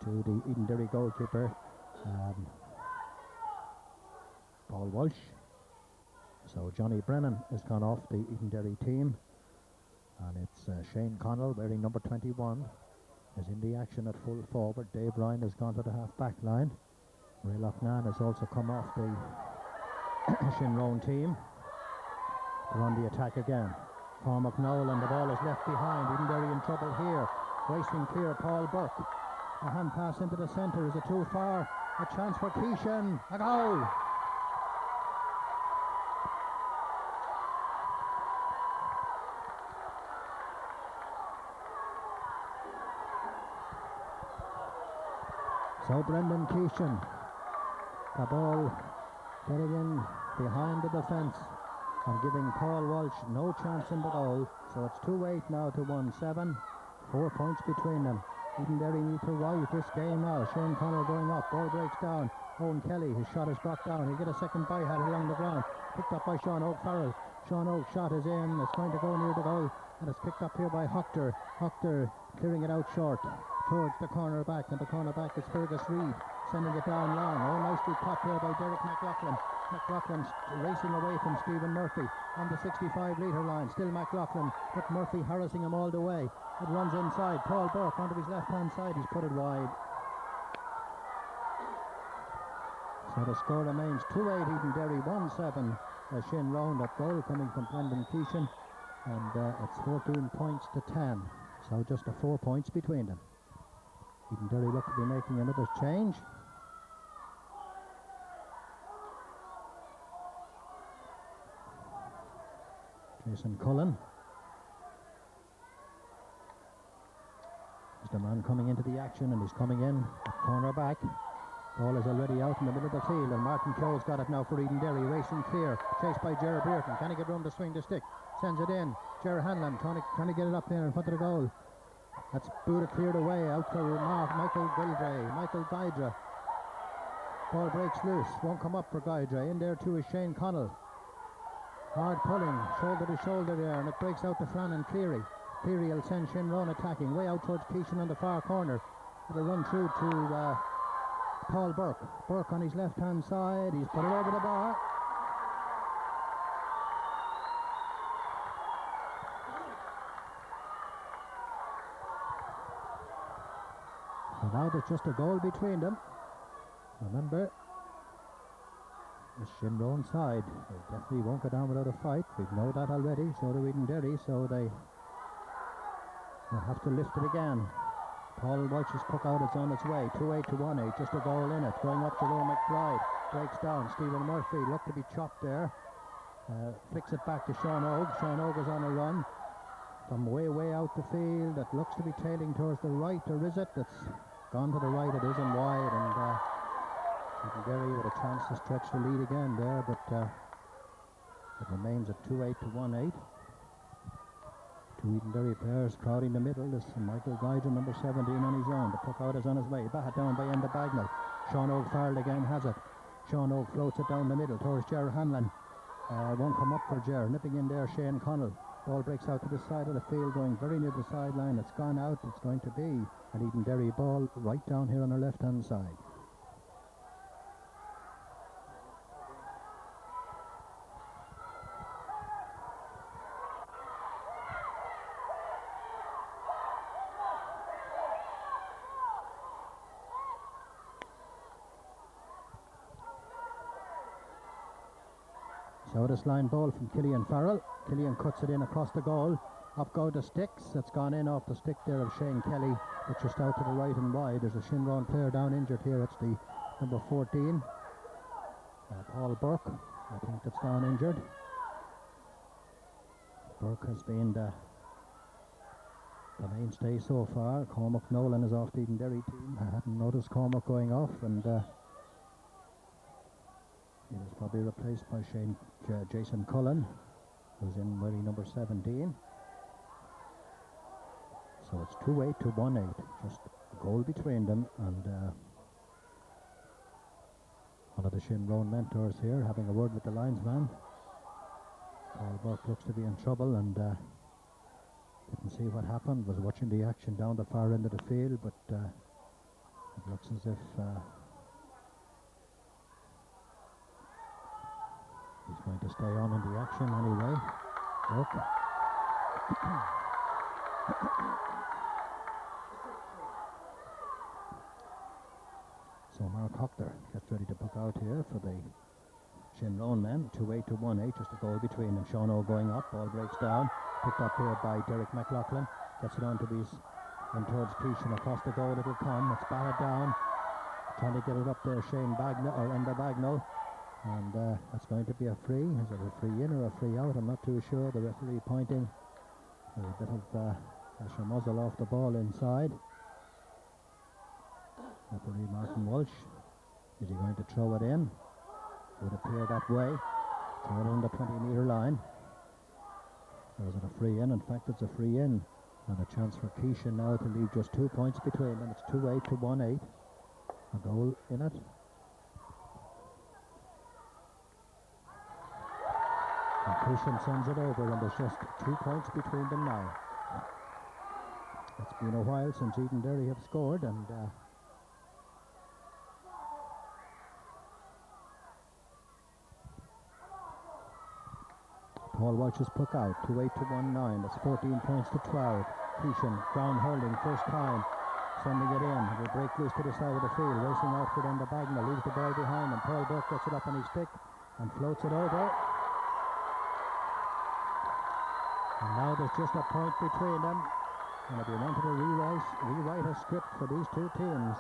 A: to the Edenderry goalkeeper, Paul Walsh. So Johnny Brennan has gone off the Edenderry team, and it's Shane Connell wearing number 21 is in the action at full forward. Dave Ryan has gone to the half-back line. Ray Loughnane has also come off the Shinrone team. They're on the attack again. Cormac Noel, and the ball is left behind. Edenderry in trouble here. Racing clear, Paul Burke. A hand pass into the centre. Is it too far? A chance for Keeshan. A goal! So Brendan Keeshan, the ball getting in behind the defence and giving Paul Walsh no chance in the goal. So it's 2-8 now to 1-7, 4 points between them. Edenderry need to ride this game now. Shane Connell going up, ball breaks down. Owen Kelly, his shot is brought down. He'll get a second bite at it along the ground. Picked up by Sean Oak Farrell. Sean Oak's shot is in. It's going to go near the goal, and it's picked up here by Hochter. Hochter clearing it out short towards the corner back, and the corner back is Fergus Reid sending it down long. Oh, nicely caught here by Derek McLaughlin. McLaughlin's racing away from Stephen Murphy on the 65-litre line. Still McLaughlin, but Murphy harassing him all the way. It runs inside. Paul Burke onto his left-hand side. He's put it wide. So the score remains 2-8 Edenderry, 1-7 Shinrone. That goal coming from Brendan Keeshan, and it's 14 points to 10. So just 4 points between them. Edenderry look to be making another change. Jason Cullen is the man coming into the action, and he's coming in at corner back. Ball is already out in the middle of the field, and Martin Close got it now for Edenderry, racing clear, chased by Ger Bearton. Can he get room to swing the stick? Sends it in. Ger Hanlon trying to get it up there in front of the goal. That's Buda cleared away, out for Michael Guydra. Ball breaks loose, won't come up for Guydra. In there too is Shane Connell. Hard pulling, shoulder to shoulder there, and it breaks out to Fran and Cleary. Cleary will send Shinrone attacking, way out towards Keeshan on the far corner. It'll run through to Paul Burke. Burke on his left hand side, he's put it over the bar. So now there's just a goal between them. Remember, the Shinrone side, they definitely won't go down without a fight. We know that already, so do Edenderry, so they will have to lift it again. Paul Walsh's puck out, it's on its way, 2-8 to 1-8, just a goal in it. Going up to Jerome McBride, breaks down. Stephen Murphy looked to be chopped there. Flicks it back to Sean Ogue. Sean Ogue is on a run from way out the field. That looks to be tailing towards the right, or is it? That's gone to the right, it is, and wide, and Edenderry with a chance to stretch the lead again there, but it remains at 2-8 to 1-8. Two Edenderry players crowding the middle. This is Michael Guydra, number 17, on his own. The puck out is on his way. Batted down by Enda Bagnall. Sean Ogue fired again, has it. Sean Ogue floats it down the middle towards Ger Hanlon. Won't come up for Ger. Nipping in there, Shane Connell. Ball breaks out to the side of the field, going very near the sideline. It's gone out. It's going to be an Edenderry ball right down here on our left-hand side. So this line ball from Killian Farrell. Killian cuts it in across the goal. Up go the sticks. It's gone in off the stick there of Shane Kelly, but just out to the right and wide. There's a Shinrone player down injured here. It's the number 14, Paul Burke. I think that's down injured. Burke has been the mainstay so far. Cormac Nolan is off the Edenderry team. I hadn't noticed Cormac going off, and he was probably replaced by Jason Cullen, who's in wearing number 17. So it's 2-8 to 1-8, just a goal between them, and one of the Shinrone mentors here having a word with the linesman. Paul Burke looks to be in trouble, and didn't see what happened, was watching the action down the far end of the field, but it looks as if he's going to stay on in the action anyway. Burke. So Mark Hockler gets ready to puck out here for the Shinrone men. 2-8 to 1-8, just a goal between them. Sean O going up, ball breaks down. Picked up here by Derek McLaughlin. Gets it on to be in towards Keeshan. Across the goal it'll come. It's batted down. Trying to get it up there, Shane Bagnall, or Enda Bagnall. And that's going to be a free. Is it a free in or a free out? I'm not too sure. The referee pointing. There's a bit of a muzzle off the ball inside. Referee Martin Walsh. Is he going to throw it in? Would appear that way. Throw it on the 20-metre line. Or is it a free in? In fact, it's a free in. And a chance for Keeshan now to leave just 2 points between them. It's 2-8 to 1-8. A goal in it. And Keeshan sends it over, and there's just 2 points between them now. It's been a while since Edenderry have scored, and Paul Walsh's puck out, 2-8 to 1-9. That's 14 points to 12. Keeshan, ground hurling, first time, sending it in. It will break loose to the side of the field, racing out for Enda Bagnall, leaves the ball behind him. Paul Burke gets it up on his stick and floats it over. And now there's just a point between them. And if you wanted to rewrite a script for these two teams,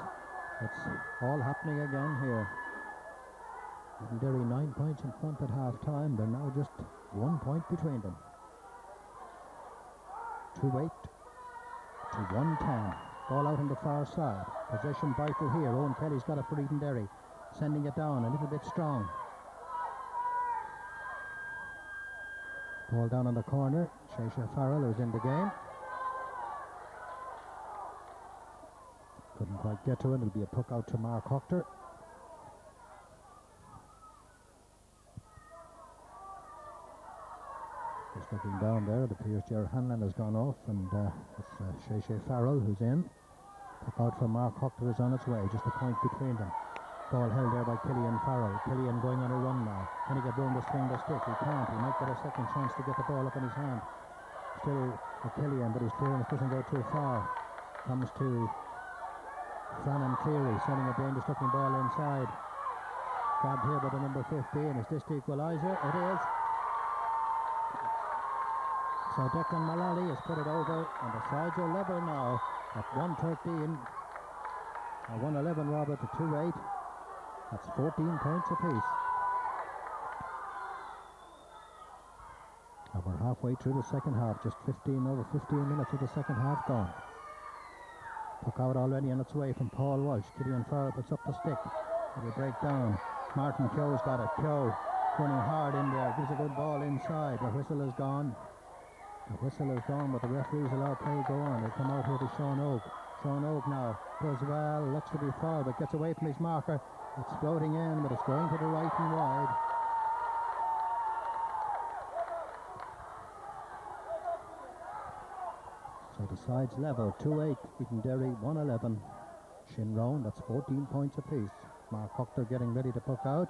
A: it's all happening again here. Edenderry 9 points in front at half-time. They're now just 1 point between them. 2-8 to 1-10. Ball out on the far side. Possession vital here. Owen Kelly's got it for Edenderry. Sending it down a little bit strong. Ball down on the corner. Shay Farrell who's in the game. Couldn't quite get to it. It'll be a puck out to Mark Hoctor. Just looking down there, it appears Ger Hanlon has gone off, and it's Shay Farrell who's in. Puck out for Mark Hoctor is on its way, just a point between them. Ball held there by Killian Farrell. Killian going on a run now. Can he get room to swing the stick? He can't. He might get a second chance to get the ball up in his hand. Still Killian, but his clearance doesn't go too far. Comes to Frannon Cleary, sending a dangerous looking ball inside. Grabbed here by the number 15. Is this the equaliser? It is. So Declan Mullally has put it over, and the sides are level now at 113. 111 rather to 2-8. That's 14 points apiece. And we're halfway through the second half, just over 15 minutes of the second half gone. Puck out already on its way from Paul Walsh. Killian Farrell puts up the stick. It'll break down. Martin Kyo's got it. Kyo running hard in there. Gives a good ball inside. The whistle is gone. The whistle is gone, but the referees allow play go on. They come out here to Sean Oak. Sean Oak now does well. Looks to be foul, but gets away from his marker. It's floating in, but it's going to the right and wide. So the sides level, 2-8, Edenderry, 111. Shinrone, that's 14 points apiece. Mark Hoctor getting ready to puck out.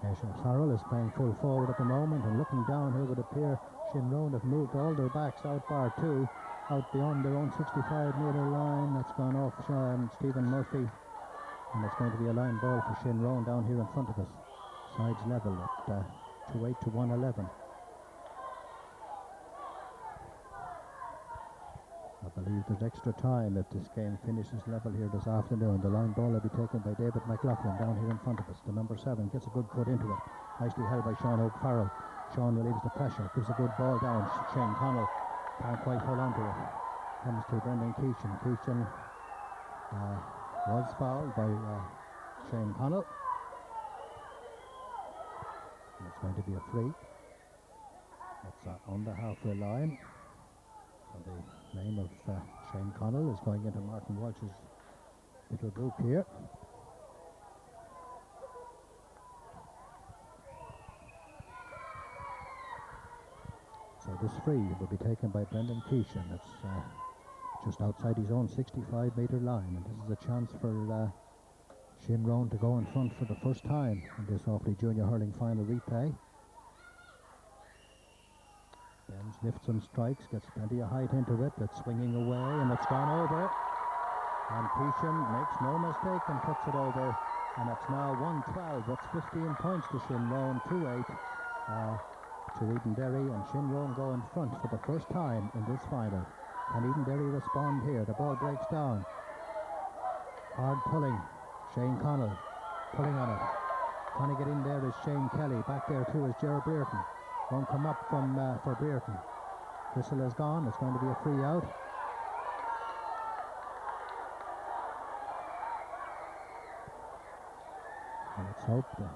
A: Shay Farrell is playing full forward at the moment, and looking down here would appear Shinrone have moved all their backs out bar 2, out beyond their own 65-metre line. That's gone off Stephen Murphy, and it's going to be a line ball for Shinrone down here in front of us. Sides level at 2-8 to 111. I believe there's extra time if this game finishes level here this afternoon. The line ball will be taken by David McLaughlin down here in front of us. The number 7 gets a good cut into it. Nicely held by Sean Oak Farrell. Sean relieves the pressure, gives a good ball down. Shane Connell can't quite hold on to it. Comes to Brendan Keeshan. Keeshan was fouled by Shane Connell. And it's going to be a free. That's on the halfway line. So the name of Shane Connell is going into Martin Walsh's little group here. So this free will be taken by Brendan Keeshan. It's just outside his own 65-metre line, and this is a chance for Shinrone to go in front for the first time in this Offaly Junior Hurling Final replay. Bends, lifts and strikes, gets plenty of height into it. It's swinging away, and it's gone over. And Keeshan makes no mistake and puts it over. And it's now 112. That's 15 points to Shinrone, 2-8 to Edenderry, and Shinrone go in front for the first time in this final. Can Edenderry respond here? The ball breaks down. Hard pulling. Shane Connell pulling on it. Trying to get in there is Shane Kelly. Back there too is Gerard Bearton. Won't come up from for Bearton. Whistle is gone. It's going to be a free out. And let's hope that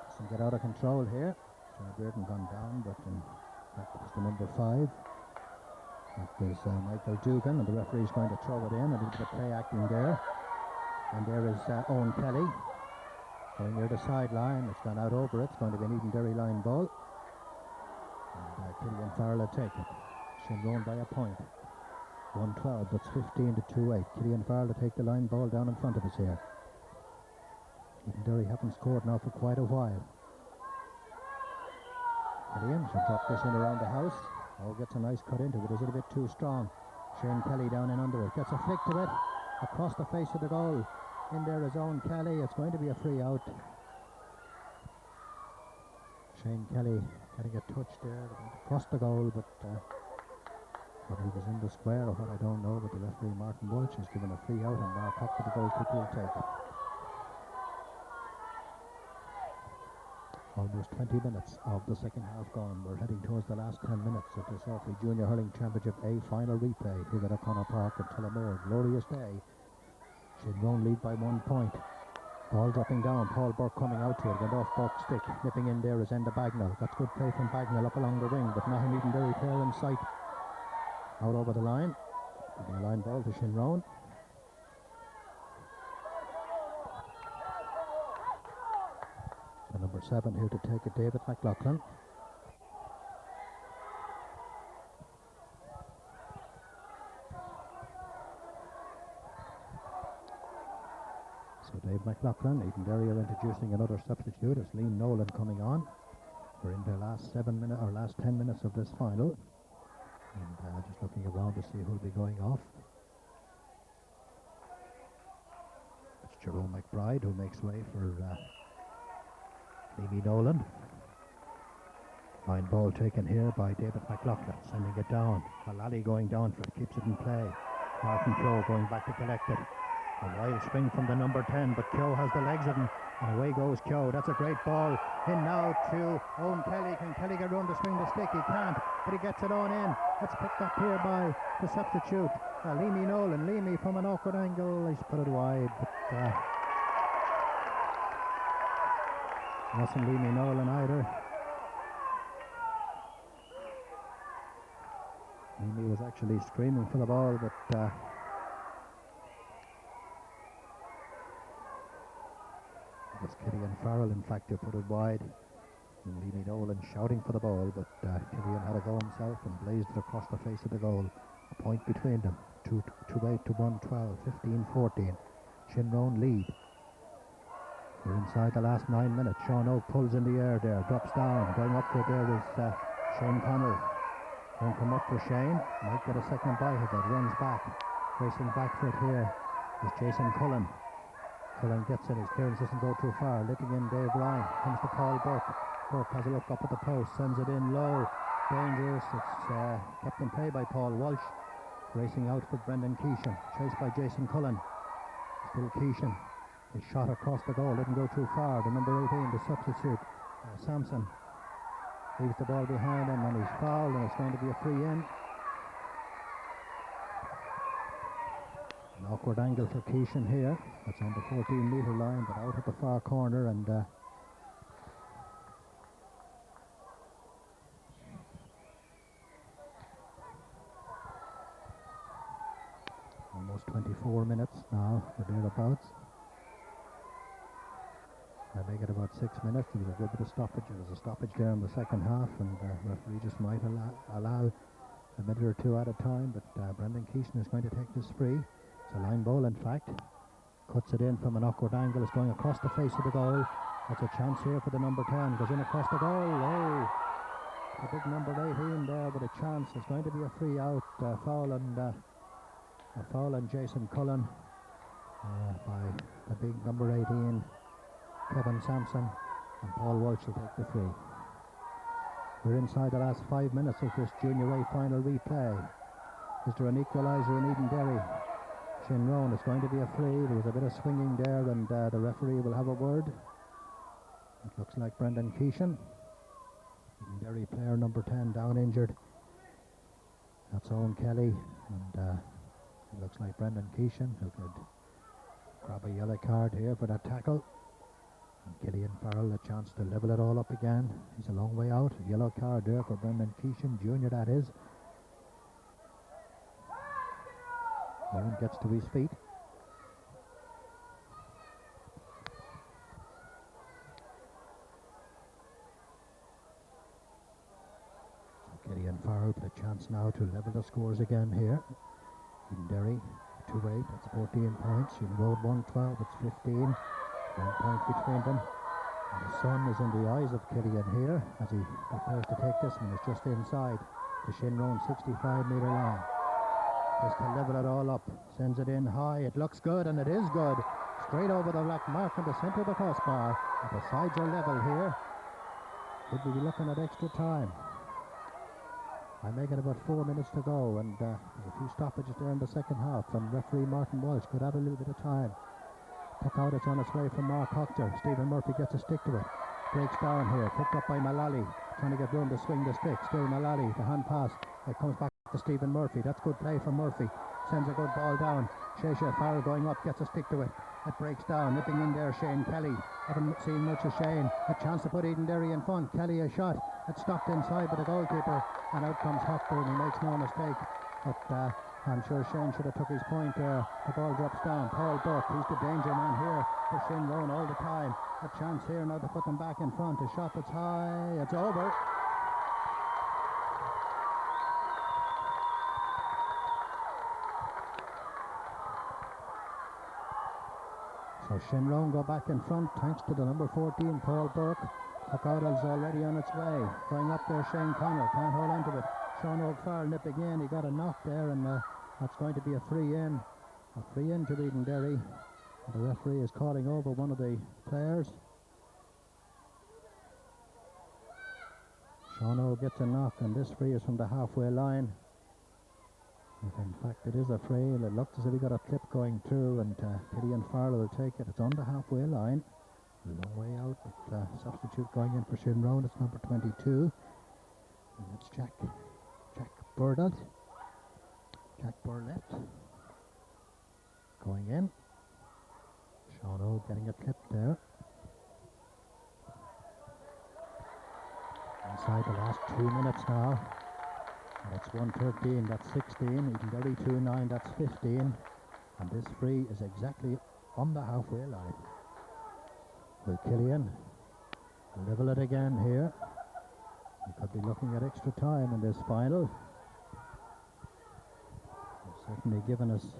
A: doesn't get out of control here. Gerard Bearton gone down, but that was the number 5. That was Michael Dugan, and the referee is going to throw it in. A little bit of play acting there. And there is Owen Kelly going near the sideline. It's gone out over it. It's going to be an Edenderry line ball. And Killian Farrell will take it. Shinrone by a point. 112, that's 15 to 2-8. Killian Farrell to take the line ball down in front of us here. Edenderry haven't scored now for quite a while. Killian should drop this in around the house. Oh, gets a nice cut into it. Is it a bit too strong? Shane Kelly down in under it. Gets a flick to it. Across the face of the goal. In there is Owen Kelly. It's going to be a free out. Shane Kelly getting a touch there across the goal, but whether he was in the square or what, I don't know. But the referee Martin Walsh has given a free out, and Mark Hoctor, the goalkeeper, will take it. Almost 20 minutes of the second half gone. We're heading towards the last 10 minutes of this Offaly Junior Hurling Championship A final replay here at O'Connor Park in Tullamore. Glorious day. Shinrone lead by 1 point. Ball dropping down. Paul Burke coming out to it. Went off Burke's stick. Nipping in there is Enda Bagnall. That's good play from Bagnall up along the wing, but not an Edenderry player in sight. Out over the line. Giving a line ball to Shinrone. The number 7 here to take it, David McLaughlin. So Dave McLaughlin, Edenderry are introducing another substitute. It's Liam Nolan coming on. We're in the last 10 minutes of this final. And just looking around to see who'll be going off. It's Jerome McBride who makes way for Liam Nolan. Line ball taken here by David McLaughlin, sending it down. Halali going down for it, keeps it in play. Martin Keogh going back to collect it. A wild swing from the number 10, but Keogh has the legs of him, and away goes Keogh. That's a great ball. In now to Owen Kelly. Can Kelly get round to swing the stick? He can't, but he gets it on in. It's picked up here by the substitute, Liam Nolan. Liam from an awkward angle. He's put it wide, but wasn't Liam Nolan either. Liam was actually screaming for the ball, but it was Killian Farrell, in fact, who put it wide. And Liam Nolan shouting for the ball, but Killian had a go himself and blazed it across the face of the goal. A point between them, 2-8 to 1-12, 15-14. Shinrone lead. We're inside the last 9 minutes. Sean Oak pulls in the air there, drops down. Going up for it there is Shane Connell. Won't come up for Shane. Might get a second bite of it. Runs back. Racing back for it here is Jason Cullen. Cullen gets it. His clearance doesn't go too far. Letting in Dave Ryan. Comes to Paul Burke. Burke has a look up at the post. Sends it in low. Dangerous. It's kept in play by Paul Walsh. Racing out for Brendan Keeshan. Chased by Jason Cullen. Still Keeshan. His shot across the goal didn't go too far. The number 18, the substitute, Sampson, leaves the ball behind him, and he's fouled, and it's going to be a free in. An awkward angle for Keeshan here. That's on the 14-metre line, but out at the far corner, and almost 24 minutes now, or thereabouts. I make it about 6 minutes. There was a good bit of stoppage. There was a stoppage there in the second half, and the referee just might allow a minute or two at a time, but Brendan Keeshan is going to take this free. It's a line ball, in fact. Cuts it in from an awkward angle. It's going across the face of the goal. That's a chance here for the number 10. Goes in across the goal. Oh, the big number 18 there with a chance. It's going to be a free out. Foul on Jason Cullen by the big number 18. Kevin Sampson, and Paul Walsh will take the free. We're inside the last 5 minutes of this Junior A final replay. Is there an equaliser in Edenderry? Shinrone, it's going to be a free. There was a bit of swinging there, and the referee will have a word. It looks like Brendan Keeshan, Edenderry player number 10, down injured. That's Owen Kelly, and it looks like Brendan Keeshan, who could grab a yellow card here for that tackle. And Killian Farrell a chance to level it all up again. He's a long way out. A yellow card there for Brendan Keeshan, junior that is. Aaron gets to his feet. So Killian Farrell with a chance now to level the scores again here. Edenderry 2-8, that's 14 points. Shinrone 1-12, it's 15. 1 point between them, and the sun is in the eyes of Killian here as he prepares to take this one. It's just inside the Shinrone 65-metre line, just to level it all up. Sends it in high. It looks good, and it is good. Straight over the black mark in the centre of the crossbar. And the sides are level here. Could we be looking at extra time? I make it about 4 minutes to go, and there's a few stoppages there in the second half, and referee Martin Walsh could add a little bit of time. Puck out, it's on its way from Mark Hochter. Stephen Murphy gets a stick to it. breaks down here, picked up by Mullally, trying to get room to swing the stick. Still Mullally, the hand pass. It comes back to Stephen Murphy. That's good play from Murphy. Sends a good ball down. Shesha Farrell going up, gets a stick to it. It breaks down, nipping in there Shane Kelly. Haven't seen much of Shane. A chance to put Edenderry in front. Kelly a shot. It's stopped inside by the goalkeeper, and out comes Hopper, and he makes no mistake. But I'm sure Shane should have took his point there. The ball drops down. Paul Burke, he's the danger man here for Shinrone all the time. A chance here now to put them back in front. A shot that's high. It's over. So Shinrone go back in front thanks to the number 14, Paul Burke. Puckouttle's already on its way. Going up there, Shane Connell. Can't hold on to it. Sean O'Farrell nip again. He got a knock there, and that's going to be a free in. A free in to Edenderry. The referee is calling over one of the players. Sean O gets a knock, and this free is from the halfway line. If in fact it is a free, and it looked as if he got a clip going through, and Killian Farrell will take it. It's on the halfway line. A long way out, but substitute going in for Shinrone. It's number 22. And it's Jack Burdett. Jack Burlett going in. Sean O getting a clip there. Inside the last 2 minutes now. That's 1:13, that's 16, Edenderry 2-9, that's 15, and this free is exactly on the halfway line. Will Killian level it again here? We could be looking at extra time in this final. They've certainly given us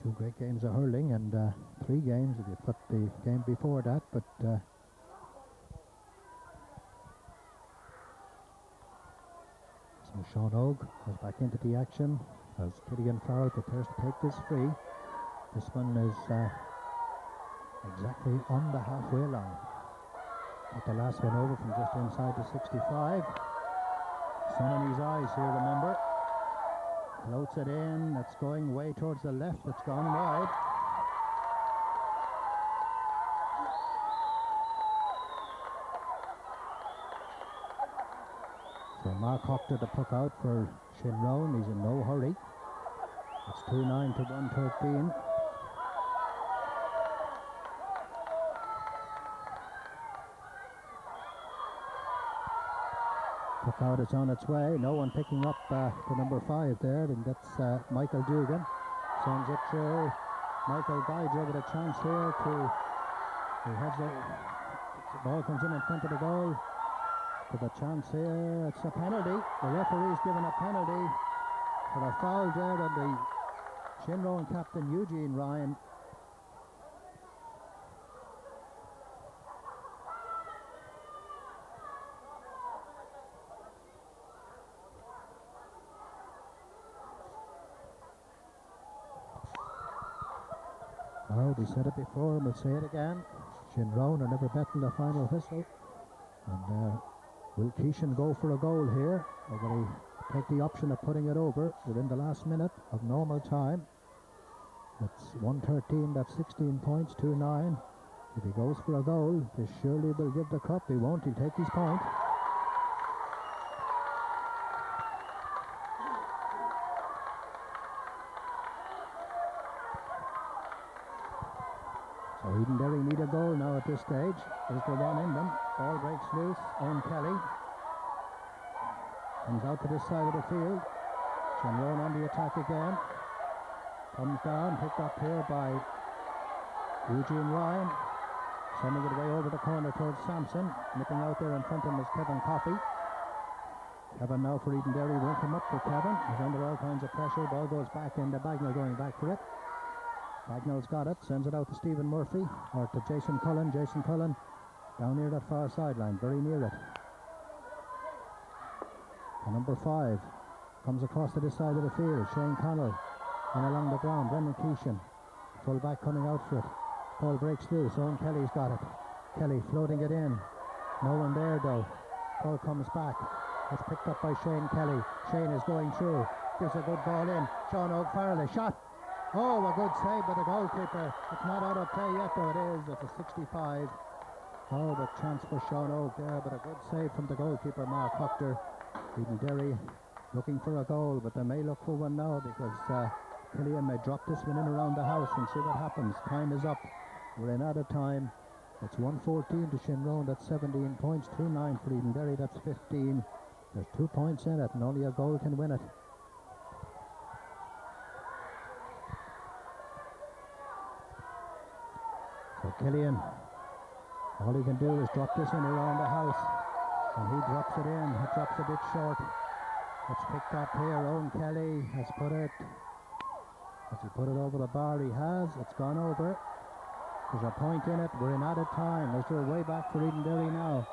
A: 2 great games of hurling, and 3 games if you put the game before that, but so Sean Ogue goes back into the action as Killian Farrell prepares to take this free. This one is exactly on the halfway line. Put the last one over from just inside the 65. Sun in his eyes here, remember. Floats it in. It's going way towards the left. It's gone wide. So Mark Hoctor the puck out for Shinrone. He's in no hurry. It's 2-9 to 1:13. Puck out is on its way. No one picking up the number 5 there, and that's Michael Dugan. Sends it through. Michael Geiger with a chance here to. He has the ball comes in front of the goal. To the chance here, it's a penalty. The referee's given a penalty for a foul there on the Shinrone captain Eugene Ryan. Well, we said it before and we'll say it again. Shinrone are never betting the final whistle. And will Keeshan go for a goal here, or will he take the option of putting it over within the last minute of normal time? It's 1:13, that's 16 points, 2-9. If he goes for a goal, this surely will give the cup. He won't, he'll take his point. So Edenderry need a goal now at this stage. There's the one in them. Ball breaks loose. Owen Kelly comes out to this side of the field. Shinrone on the attack again. Comes down, picked up here by Eugene Ryan. Sending it away over the corner towards Sampson. Nipping out there in front of him is Kevin Coffey. Kevin now for Edenderry. Won't come up for Kevin. He's under all kinds of pressure. Ball goes back in. The Bagnall going back for it. Bagnall's got it. Sends it out to Stephen Murphy. Or to Jason Cullen. Jason Cullen down near that far sideline. Very near it. And number 5 comes across to this side of the field. Shane Connell in along the ground. Brendan Keeshan. Full back coming out for it. Ball breaks loose. Owen Kelly's got it. Kelly floating it in. No one there though. Ball comes back. It's picked up by Shane Kelly. Shane is going through. Gives a good ball in. Sean O'Farrell a shot. Oh, a good save by the goalkeeper. It's not out of play yet though. It is. It's a 65. Oh, the chance for Sean Oak there, but a good save from the goalkeeper, Mark Hoctor. Edenderry looking for a goal, but they may look for one now because Killian may drop this one in around the house and see what happens. Time is up. We're in out of time. It's 114 to Shinrone. That's 17 points. 2-9 for Edenderry. That's 15. There's 2 points in it, and only a goal can win it. So Killian, all he can do is drop this in around the house, and he drops it in. He drops a bit short. It's picked up here. Owen Kelly has put it. Has he put it over the bar? He has. It's gone over. There's a point in it. We're in out of time. Is there a way back for Edenderry now?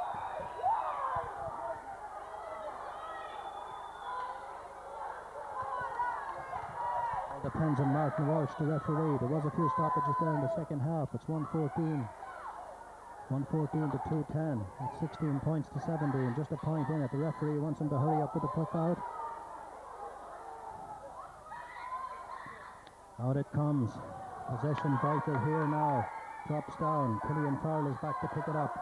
A: All depends on Martin Walsh, the referee. There was a few stoppages there in the second half. It's 114. 114 to 210. That's 16 points to 17. Just a point in it. The referee wants him to hurry up with the puck out. Out it comes. Possession vital here now. Drops down. Killian Farrell is back to pick it up.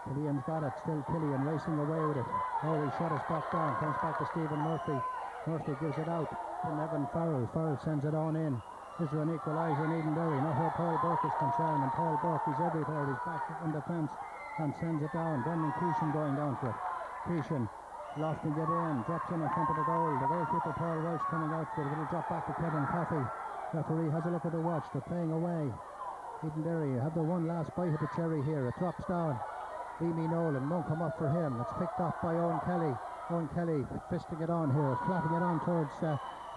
A: Killian's got it. Still Killian racing away with it. Oh, he shot his puck down. Comes back to Stephen Murphy. Murphy gives it out to Nevin Farrell. Farrell sends it on in. Is there an equaliser in Edenderry? Not where Paul Burke is concerned. And Paul Burke, he's everywhere. He's back in defence and sends it down. Brendan Keeshan going down for it. Keeshan lofting it in. Drops in front of the goal. The goalkeeper Paul Walsh coming out for it. It'll drop back to Kevin Coffey. Referee has a look at the watch. They're playing away. Edenderry have the one last bite of the cherry here. It drops down. Amy Nolan won't come up for him. It's picked up by Owen Kelly. Owen Kelly fisting it on here. Flapping it on towards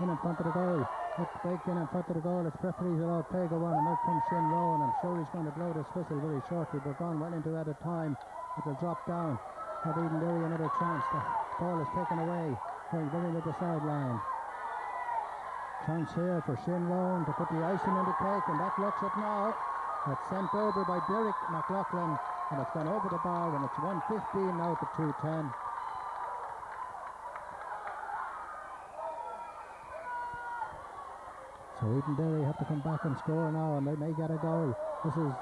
A: in front of the goal. It's baked in front of the goal. It's referee's allowed play go on, and out comes Shinrone. I'm sure he's going to blow this whistle very shortly. We're gone well into out of time. It'll drop down. Have Edenderry another chance. The ball is taken away. Going very to the sideline. Chance here for Shinrone to put the icing on the cake, and that looks it now. It's sent over by Derek McLaughlin, and it's gone over the bar, and it's 1:15 now to 2:10. So Edenderry have to come back and score now, and they may get a goal. This is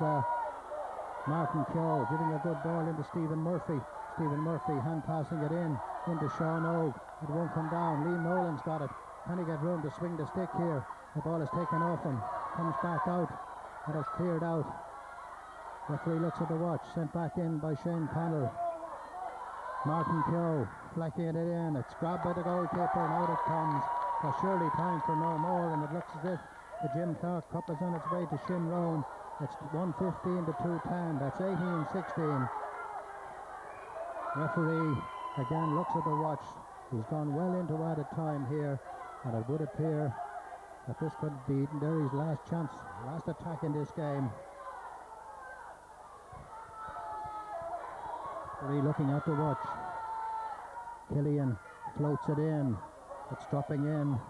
A: Martin Keogh giving a good ball into Stephen Murphy. Stephen Murphy hand passing it in into Sean Ogue. It won't come down. Liam Nolan's got it. Can he get room to swing the stick here? The ball is taken off him. Comes back out. That is cleared out. Referee looks at the watch. Sent back in by Shane Connell. Martin Keogh flicking it in. It's grabbed by the goalkeeper, and out it comes. There's surely time for no more, and it looks as if the Jim Clark Cup is on its way to Shinrone. It's 1:15 to 2:10. That's 18-16. Referee again looks at the watch. He's gone well into added time here, and it would appear that this could be Edenderry's last chance, last attack in this game. Referee looking at the watch. Killian floats it in. It's dropping in.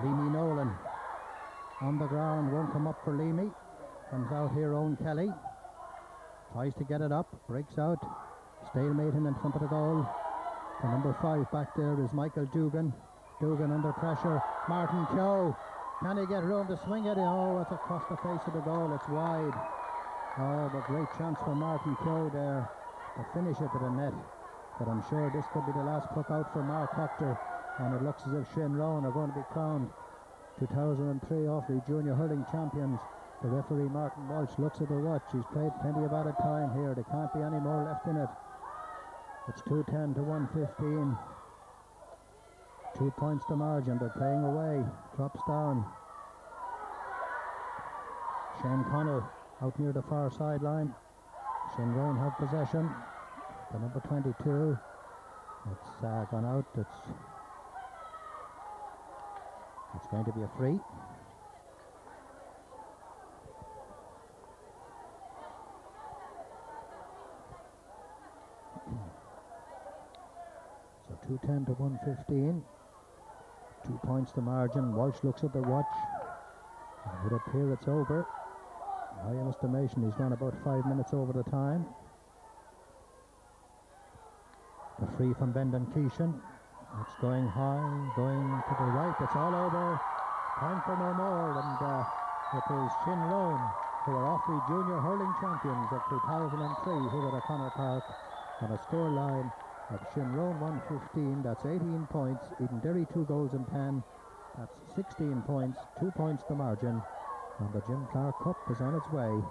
A: Leamy Nolan on the ground, won't come up for Leamy. Comes out here, Owen Kelly. Tries to get it up, breaks out. Stalemate in front of the goal. The number 5 back there is Michael Dugan. Dugan under pressure. Martin Keogh. Can he get room to swing it? Oh, it's across the face of the goal. It's wide. Oh, but great chance for Martin Keogh there to finish it to the net. But I'm sure this could be the last puck out for Mark Hoctor. And it looks as if Shinrone are going to be crowned 2003 Offaly Junior Hurling Champions. The referee Martin Walsh looks at the watch. He's played plenty of added time here. There can't be any more left in it. It's 2:10 to 1:15. 2 points to margin. They're playing away. Drops down. Shane Connell out near the far sideline. Shinrone have possession. The number 22. It's gone out. It's going to be a free. So 2:10 to 1:15. 2 points to margin. Walsh looks at the watch. It would appear it's over. My estimation, he's gone about 5 minutes over the time. The free from Brendan Keeshan. It's going high, going to the right. It's all over. Time for no more, and it is Shinrone who are Offaly Junior Hurling Champions of 2003 here at O'Connor Park on a scoreline of Shinrone 115, that's 18 points, Edenderry 2 goals and 10, that's 16 points, 2 points the margin, and the Jim Clark Cup is on its way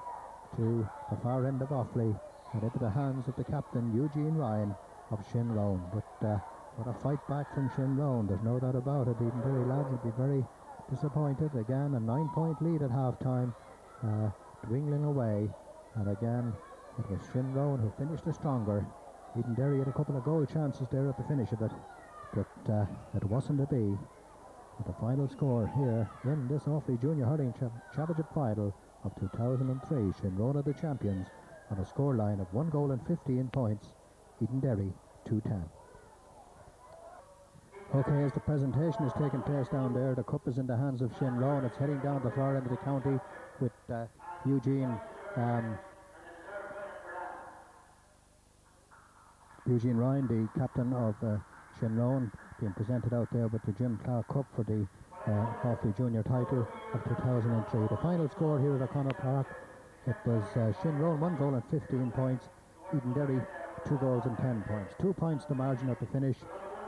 A: to the far end of Offaly and into the hands of the captain Eugene Ryan of Shinrone. But what a fight back from Shinrone, there's no doubt about it. Edenderry lads will be very disappointed. Again, a 9-point lead at half time, dwindling away, and again it was Shinrone who finished the stronger. Edenderry had a couple of goal chances there at the finish of it, but it wasn't to be. But the final score here in this Offaly Junior Hurling Championship final of 2003, Shinrone are the champions on a scoreline of 1 goal and 15 points, Edenderry 2-10. Okay, as the presentation is taking place down there, the cup is in the hands of Shinrone. It's heading down the far end of the county with Eugene Ryan, the captain of Shinrone, being presented out there with the Jim Clark Cup for the Offaly Junior title of 2003. The final score here at O'Connor Park, it was Shinrone 1 goal and 15 points, Edenderry 2 goals and 10 points. 2 points the margin at the finish,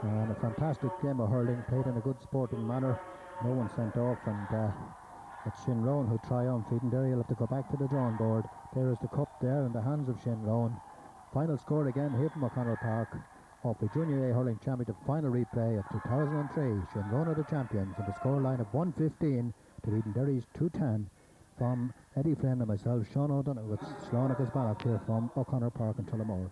A: and a fantastic game of hurling, played in a good sporting manner. No one sent off, and it's Shinrone who triumph. Edenderry will have to go back to the drawing board. There is the cup there in the hands of Shinrone. Final score again here from O'Connor Park of the Junior A Hurling Championship final replay of 2003. Shinrone are the champions in the scoreline of 115 to Edenderry's 210. From Eddie Flynn and myself, Sean O'Donoghue with Slánachas Bannock here from O'Connor Park in Tullamore.